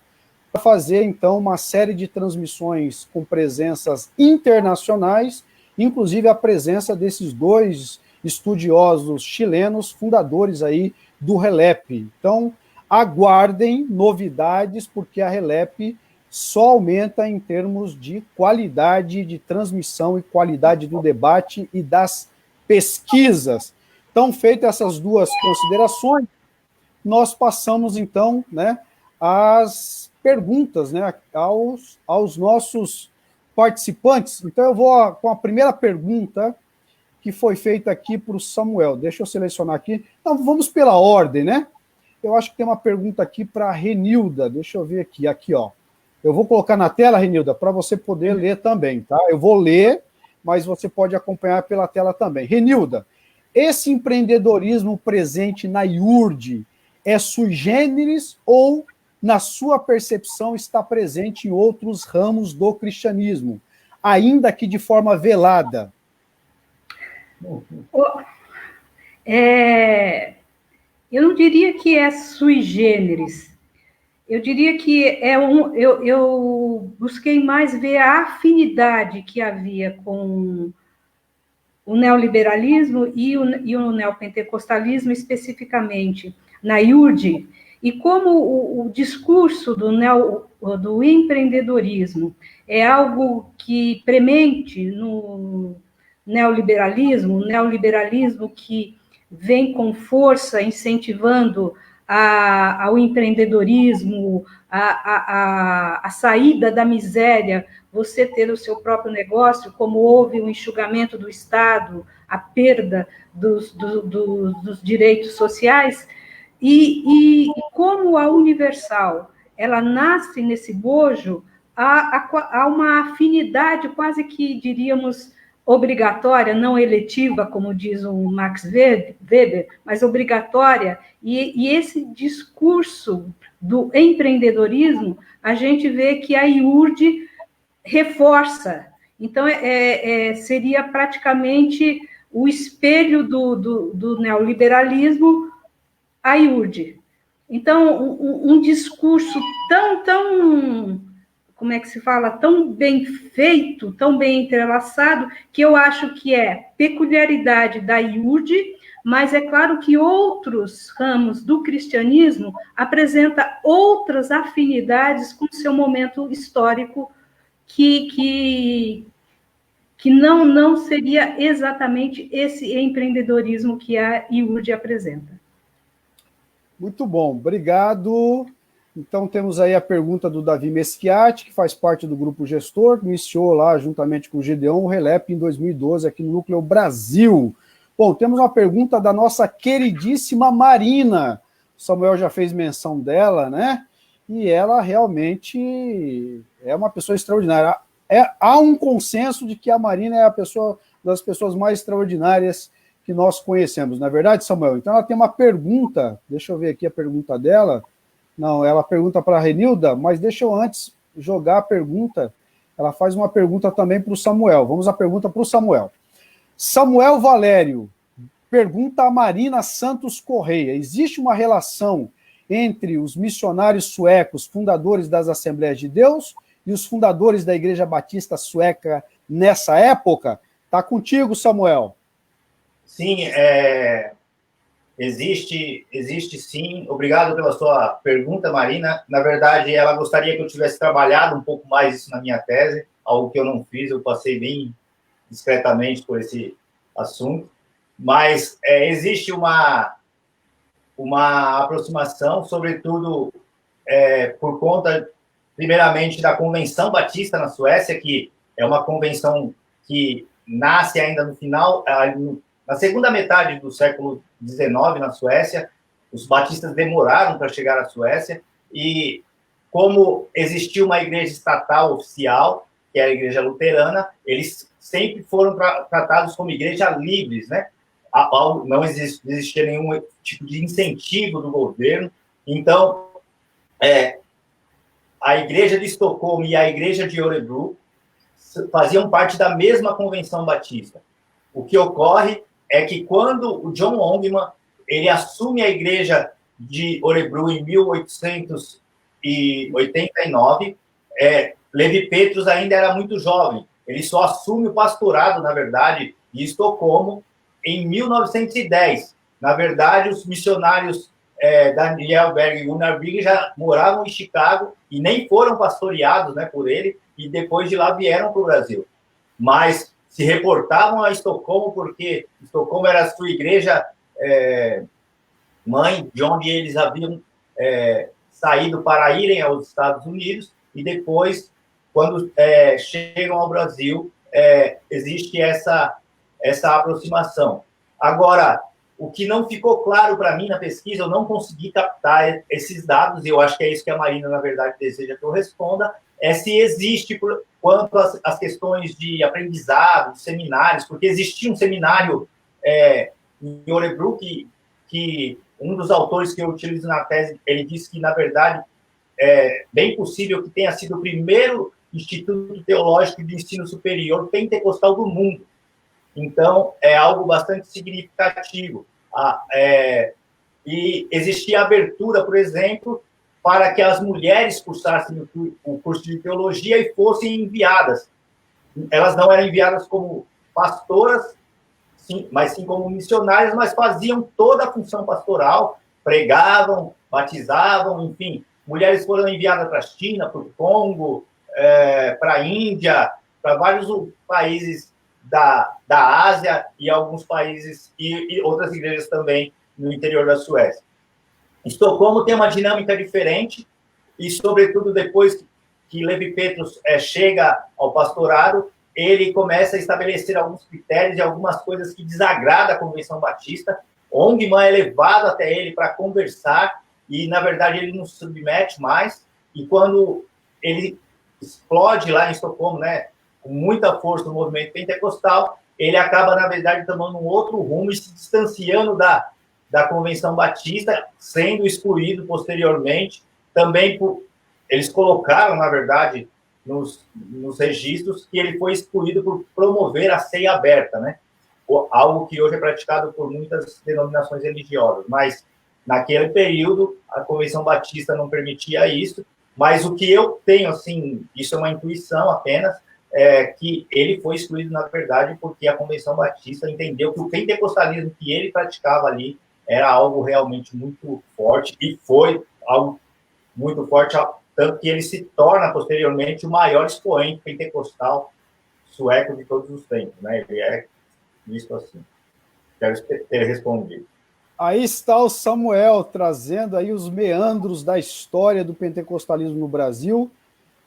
para fazer, então, uma série de transmissões com presenças internacionais, inclusive a presença desses dois estudiosos chilenos, fundadores aí do RELEP. Então, aguardem novidades, porque a RELEP só aumenta em termos de qualidade de transmissão e qualidade do debate e das pesquisas. Então, feitas essas duas considerações, nós passamos, então, né, às perguntas, né, aos nossos participantes. Então, eu vou com a primeira pergunta que foi feita aqui para o Samuel. Deixa eu selecionar aqui. Então, vamos pela ordem, né? Eu acho que tem uma pergunta aqui para a Renilda. Deixa eu ver aqui, ó. Eu vou colocar na tela, Renilda, para você poder ler também, tá? Eu vou ler, mas você pode acompanhar pela tela também. Renilda, esse empreendedorismo presente na IURD é sui generis ou, na sua percepção, está presente em outros ramos do cristianismo, ainda que de forma velada? Eu não diria que é sui generis. Eu diria que eu busquei mais ver a afinidade que havia com o neoliberalismo e o neopentecostalismo especificamente na IURD, e como o discurso do empreendedorismo é algo que premente no neoliberalismo, que vem com força incentivando ao empreendedorismo, a saída da miséria, você ter o seu próprio negócio, como houve o enxugamento do Estado, a perda dos direitos sociais, e como a Universal, ela nasce nesse bojo, há uma afinidade quase que, diríamos, obrigatória, não eletiva, como diz o Max Weber, mas obrigatória, e esse discurso do empreendedorismo, a gente vê que a IURD reforça. Então, seria praticamente o espelho do neoliberalismo, a IURD. Então, um discurso tão como é que se fala, tão bem feito, tão bem entrelaçado, que eu acho que é peculiaridade da IURD, mas é claro que outros ramos do cristianismo apresentam outras afinidades com seu momento histórico que não seria exatamente esse empreendedorismo que a IURD apresenta. Muito bom, obrigado. Então, temos aí a pergunta do Davi Meschiati, que faz parte do grupo gestor, que iniciou lá, juntamente com o Gideon, o RELEP em 2012, aqui no Núcleo Brasil. Bom, temos uma pergunta da nossa queridíssima Marina. O Samuel já fez menção dela, né? E ela realmente é uma pessoa extraordinária. Há um consenso de que a Marina é das pessoas mais extraordinárias que nós conhecemos, não é verdade, Samuel? Então, ela tem uma pergunta, deixa eu ver aqui a pergunta dela. Não, ela pergunta para a Renilda, mas deixa eu antes jogar a pergunta. Ela faz uma pergunta também para o Samuel. Vamos à pergunta para o Samuel. Samuel Valério pergunta a Marina Santos Correia: existe uma relação entre os missionários suecos, fundadores das Assembleias de Deus, e os fundadores da Igreja Batista Sueca nessa época? Está contigo, Samuel. Sim, existe sim. Obrigado pela sua pergunta, Marina. Na verdade, ela gostaria que eu tivesse trabalhado um pouco mais isso na minha tese, algo que eu não fiz, eu passei bem discretamente por esse assunto. Mas existe uma aproximação, sobretudo por conta, primeiramente, da Convenção Batista na Suécia, que é uma convenção que nasce ainda no final, na segunda metade do século XIX, na Suécia. Os batistas demoraram para chegar à Suécia, e como existia uma igreja estatal oficial, que é a igreja luterana, eles sempre foram tratados como igreja livres, né? Não existia nenhum tipo de incentivo do governo. Então, a igreja de Estocolmo e a igreja de Örebro faziam parte da mesma convenção batista. O que ocorre é que quando o John Longman ele assume a igreja de Örebro em 1889, Levi Petrus ainda era muito jovem. Ele só assume o pastorado, na verdade, de Estocolmo em 1910. Na verdade, os missionários Daniel Berg e Gunnar Big já moravam em Chicago e nem foram pastoreados, né, por ele, e depois de lá vieram para o Brasil. Mas se reportavam a Estocolmo porque Estocolmo era a sua igreja mãe, de onde eles haviam saído para irem aos Estados Unidos, e depois, quando chegam ao Brasil, existe essa aproximação. Agora, o que não ficou claro para mim na pesquisa, eu não consegui captar esses dados, e eu acho que é isso que a Marina, na verdade, deseja que eu responda, se existe, quanto às questões de aprendizado, de seminários, porque existia um seminário em Örebro que um dos autores que eu utilizo na tese, ele disse que, na verdade, é bem possível que tenha sido o primeiro instituto teológico de ensino superior pentecostal do mundo. Então, é algo bastante significativo. E existia abertura, por exemplo, para que as mulheres cursassem o curso de teologia e fossem enviadas. Elas não eram enviadas como pastoras, sim, mas sim como missionárias, mas faziam toda a função pastoral, pregavam, batizavam, enfim. Mulheres foram enviadas para a China, para o Congo, para a Índia, para vários países da Ásia e alguns países e outras igrejas também no interior da Suécia. Estocolmo tem uma dinâmica diferente e, sobretudo, depois que Levi Petrus chega ao pastorado, ele começa a estabelecer alguns critérios e algumas coisas que desagradam a Convenção Batista. Longman é levado até ele para conversar e, na verdade, ele não se submete mais. E quando ele explode lá em Estocolmo, né, com muita força no movimento pentecostal, ele acaba, na verdade, tomando um outro rumo e se distanciando da Convenção Batista, sendo excluído posteriormente. Também eles colocaram, na verdade, nos registros, que ele foi excluído por promover a ceia aberta, né? Algo que hoje é praticado por muitas denominações religiosas. Mas, naquele período, a Convenção Batista não permitia isso. Mas o que eu tenho, assim, isso é uma intuição apenas, que ele foi excluído, na verdade, porque a Convenção Batista entendeu que o pentecostalismo que ele praticava ali era algo realmente muito forte, e foi algo muito forte, tanto que ele se torna, posteriormente, o maior expoente pentecostal sueco de todos os tempos, né? Ele é visto assim. Quero ter respondido. Aí está o Samuel trazendo aí os meandros da história do pentecostalismo no Brasil,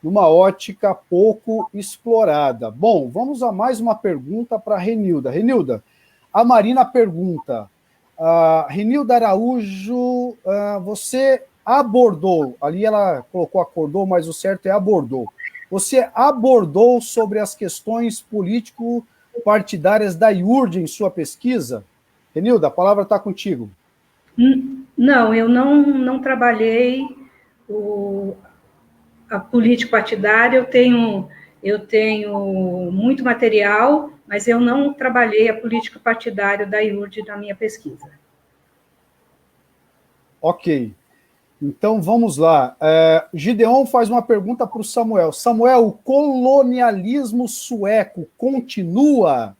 numa ótica pouco explorada. Bom, vamos a mais uma pergunta para a Renilda. Renilda, a Marina pergunta, Renilda Araújo, você abordou, ali ela colocou acordou, mas o certo é abordou. Você abordou sobre as questões político-partidárias da IURD em sua pesquisa? Renilda, a palavra está contigo. Não, eu não trabalhei a política partidária. Eu tenho muito material, mas eu não trabalhei a política partidária da IURD na minha pesquisa. Ok. Então, vamos lá. Gideon faz uma pergunta para o Samuel. Samuel, o colonialismo sueco continua?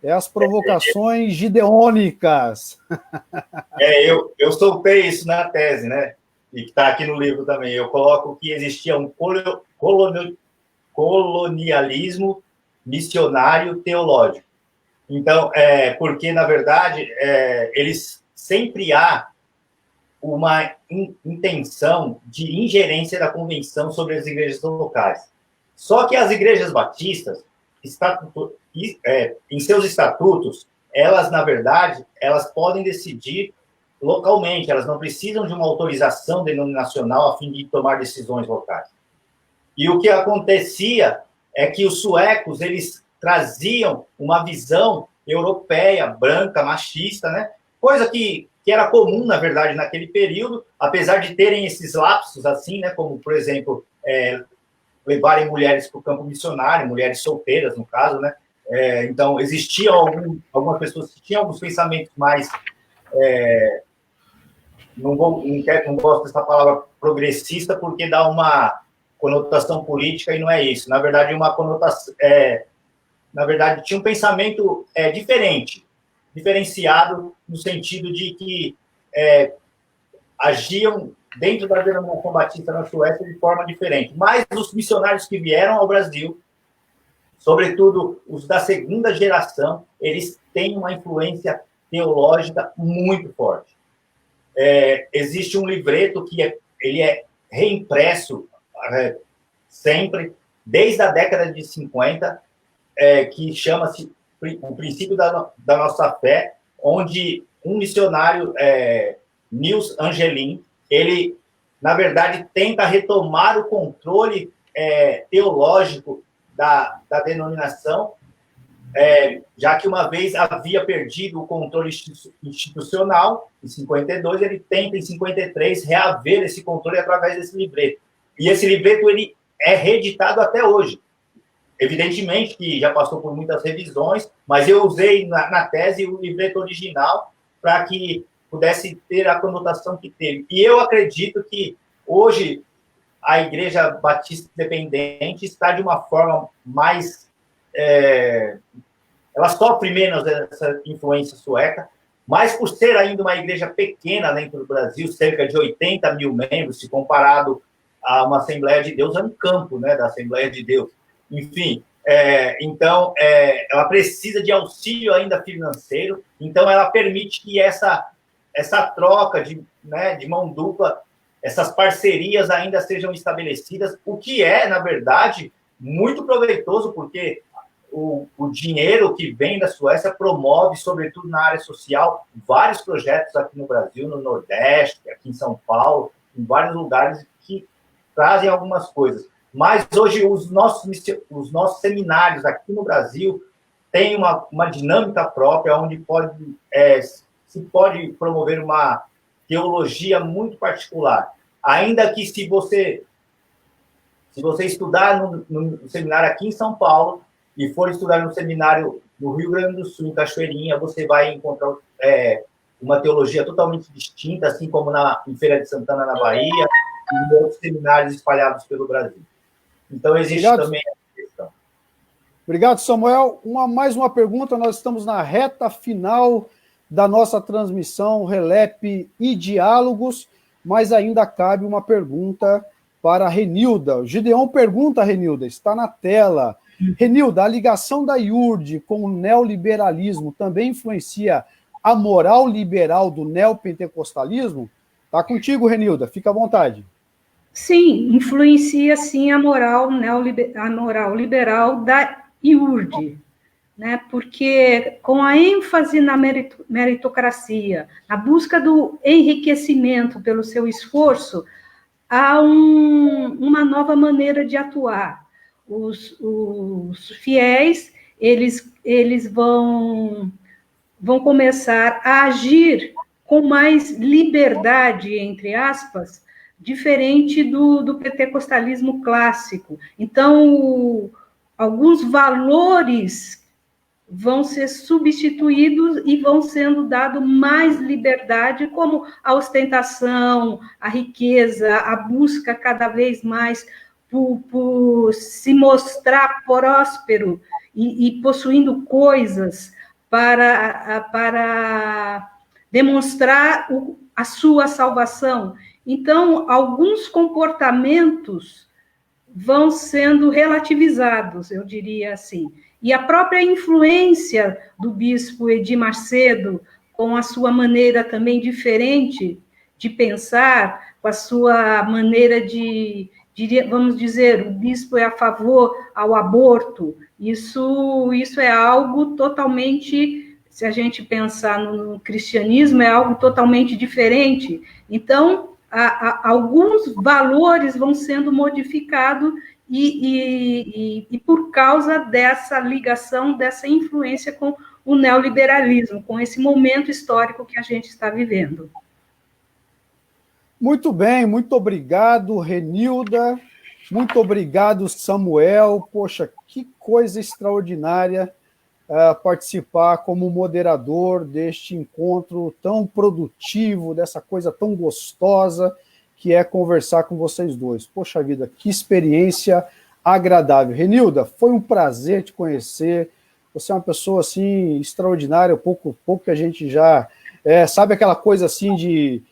É as provocações gideônicas. Eu soltei isso na tese, né? E que está aqui no livro também. Eu coloco que existia um colonialismo missionário teológico. Então, porque, na verdade, eles sempre há uma intenção de ingerência da Convenção sobre as igrejas locais. Só que as igrejas batistas, em seus estatutos, elas, na verdade, elas podem decidir localmente, elas não precisam de uma autorização denominacional a fim de tomar decisões locais. E o que acontecia é que os suecos, eles traziam uma visão europeia, branca, machista, né? Coisa que era comum, na verdade, naquele período, apesar de terem esses lapsos, assim, né? Como, por exemplo, levarem mulheres para o campo missionário, mulheres solteiras, no caso, né? Então, existiam algumas pessoas que tinham alguns pensamentos mais... não gosto dessa palavra progressista, porque dá uma conotação política e não é isso. Na verdade, uma conotação... na verdade, tinha um pensamento diferenciado, no sentido de que agiam dentro da denominação batista na Suécia de forma diferente. Mas os missionários que vieram ao Brasil, sobretudo os da segunda geração, eles têm uma influência teológica muito forte. Existe um livreto que ele é reimpresso sempre, desde a década de 50, que chama-se O Princípio da Nossa Fé, onde um missionário, Nils Angelin, ele, na verdade, tenta retomar o controle teológico da denominação, já que uma vez havia perdido o controle institucional, em 52, ele tenta, em 53, reaver esse controle através desse livreto. E esse livreto ele é reeditado até hoje. Evidentemente que já passou por muitas revisões, mas eu usei na tese o livreto original para que pudesse ter a conotação que teve. E eu acredito que hoje a Igreja Batista Independente está de uma forma mais... ela sofre menos dessa influência sueca, mas por ser ainda uma igreja pequena dentro do Brasil, cerca de 80 mil membros, se comparado a uma Assembleia de Deus, é um campo, né, da Assembleia de Deus. Enfim, então, ela precisa de auxílio ainda financeiro, então ela permite que essa troca de mão dupla, essas parcerias ainda sejam estabelecidas, o que é, na verdade, muito proveitoso, porque o dinheiro que vem da Suécia promove, sobretudo na área social, vários projetos aqui no Brasil, no Nordeste, aqui em São Paulo, em vários lugares que trazem algumas coisas. Mas hoje os nossos seminários aqui no Brasil têm uma dinâmica própria, onde se pode promover uma teologia muito particular. Ainda que se você estudar no seminário aqui em São Paulo e for estudar no seminário no Rio Grande do Sul, em Cachoeirinha, você vai encontrar uma teologia totalmente distinta, assim como em Feira de Santana, na Bahia, e em outros seminários espalhados pelo Brasil. Então, existe também essa questão. Obrigado, Samuel. Mais uma pergunta, nós estamos na reta final da nossa transmissão Relep e Diálogos, mas ainda cabe uma pergunta para a Renilda. O Gideon pergunta, Renilda, está na tela. Renilda, a ligação da IURD com o neoliberalismo também influencia a moral liberal do neopentecostalismo? Está contigo, Renilda, fica à vontade. Sim, influencia sim a moral liberal da IURD, né? Porque com a ênfase na meritocracia, a busca do enriquecimento pelo seu esforço, há uma nova maneira de atuar. Os fiéis, eles vão começar a agir com mais liberdade, entre aspas, diferente do pentecostalismo clássico. Então, alguns valores vão ser substituídos e vão sendo dado mais liberdade, como a ostentação, a riqueza, a busca cada vez mais por se mostrar próspero e possuindo coisas, para demonstrar a sua salvação. Então, alguns comportamentos vão sendo relativizados, eu diria assim. E a própria influência do bispo Edir Macedo, com a sua maneira também diferente de pensar, com a sua maneira vamos dizer, o bispo é a favor ao aborto, isso é algo totalmente, se a gente pensar no cristianismo, é algo totalmente diferente. Então, alguns valores vão sendo modificados e por causa dessa ligação, dessa influência com o neoliberalismo, com esse momento histórico que a gente está vivendo. Muito bem, muito obrigado, Renilda. Muito obrigado, Samuel. Poxa, que coisa extraordinária participar como moderador deste encontro tão produtivo, dessa coisa tão gostosa que é conversar com vocês dois. Poxa vida, que experiência agradável. Renilda, foi um prazer te conhecer. Você é uma pessoa assim extraordinária, pouco que a gente já sabe aquela coisa assim de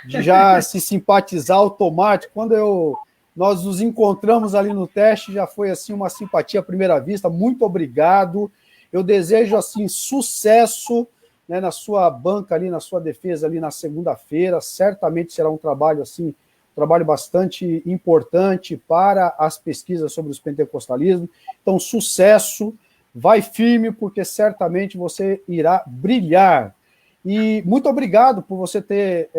já se simpatizar automático. Quando nós nos encontramos ali no teste, já foi assim uma simpatia à primeira vista. Muito obrigado. Eu desejo assim sucesso, né, na sua banca ali, na sua defesa ali na segunda-feira. Certamente será um trabalho bastante importante para as pesquisas sobre os pentecostalismos. Então, sucesso, vai firme, porque certamente você irá brilhar. E muito obrigado por você ter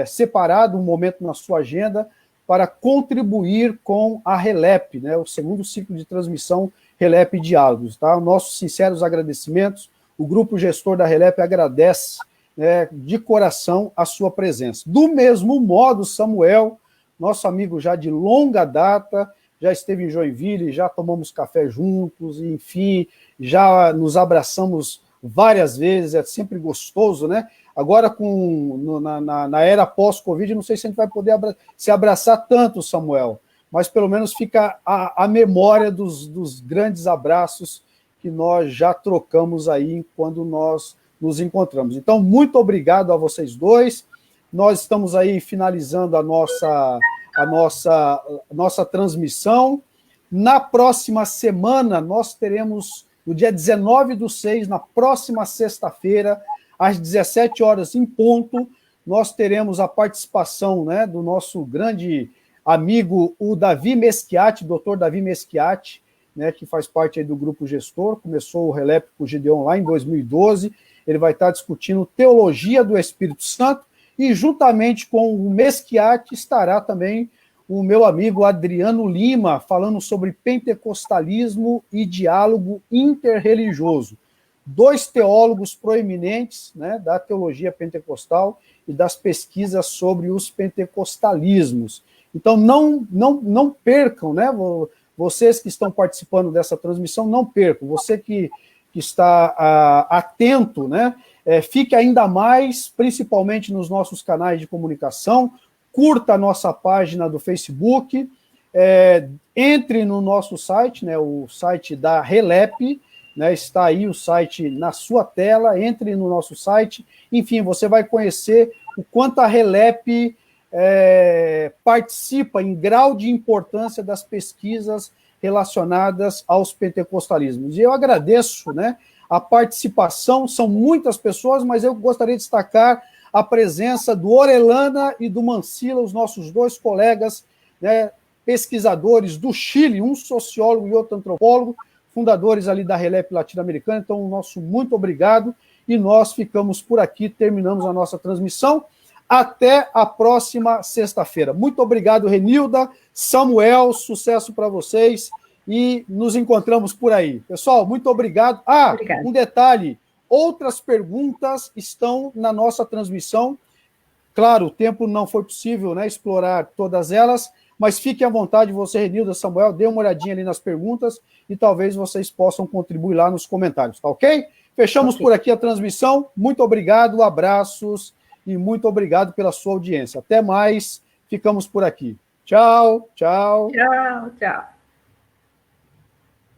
separado um momento na sua agenda para contribuir com a RELEP, né, o segundo ciclo de transmissão RELEP Diálogos. Tá? Nossos sinceros agradecimentos. O grupo gestor da RELEP agradece, né, de coração a sua presença. Do mesmo modo, Samuel, nosso amigo já de longa data, já esteve em Joinville, já tomamos café juntos, enfim, já nos abraçamos várias vezes, é sempre gostoso, né? Agora, na era pós-Covid, não sei se a gente vai poder se abraçar tanto, Samuel, mas pelo menos fica a memória dos grandes abraços que nós já trocamos aí quando nós nos encontramos. Então, muito obrigado a vocês dois. Nós estamos aí finalizando a nossa transmissão. Na próxima semana, nós teremos, no dia 19/6, na próxima sexta-feira, às 17 horas em ponto, nós teremos a participação, né, do nosso grande amigo, o Davi Meschiati, doutor Davi Meschiati, né, que faz parte aí do grupo gestor, começou o RELEP com o Gideon lá em 2012, ele vai estar discutindo teologia do Espírito Santo, e juntamente com o Meschiati estará também o meu amigo Adriano Lima, falando sobre pentecostalismo e diálogo interreligioso. Dois teólogos proeminentes, né, da teologia pentecostal e das pesquisas sobre os pentecostalismos. Então, não percam, né, vocês que estão participando dessa transmissão, não percam. Você que está atento, né, fique ainda mais, principalmente nos nossos canais de comunicação, curta a nossa página do Facebook, entre no nosso site, né, o site da RELEP, né, está aí o site na sua tela, entre no nosso site, enfim, você vai conhecer o quanto a RELEP participa em grau de importância das pesquisas relacionadas aos pentecostalismos. E eu agradeço, né, a participação, são muitas pessoas, mas eu gostaria de destacar a presença do Orelana e do Mancila, os nossos dois colegas, né, pesquisadores do Chile, um sociólogo e outro antropólogo, fundadores ali da RELEP Latino-Americana. Então, nosso muito obrigado, e nós ficamos por aqui, terminamos a nossa transmissão. Até a próxima sexta-feira. Muito obrigado, Renilda, Samuel, sucesso para vocês, e nos encontramos por aí. Pessoal, muito obrigado. Um detalhe, outras perguntas estão na nossa transmissão. Claro, o tempo não foi possível, né, explorar todas elas, mas fiquem à vontade, você, Renilda, Samuel, dê uma olhadinha ali nas perguntas e talvez vocês possam contribuir lá nos comentários, tá ok? Fechamos por aqui a transmissão. Muito obrigado, abraços e muito obrigado pela sua audiência. Até mais, ficamos por aqui. Tchau, tchau. Tchau, tchau.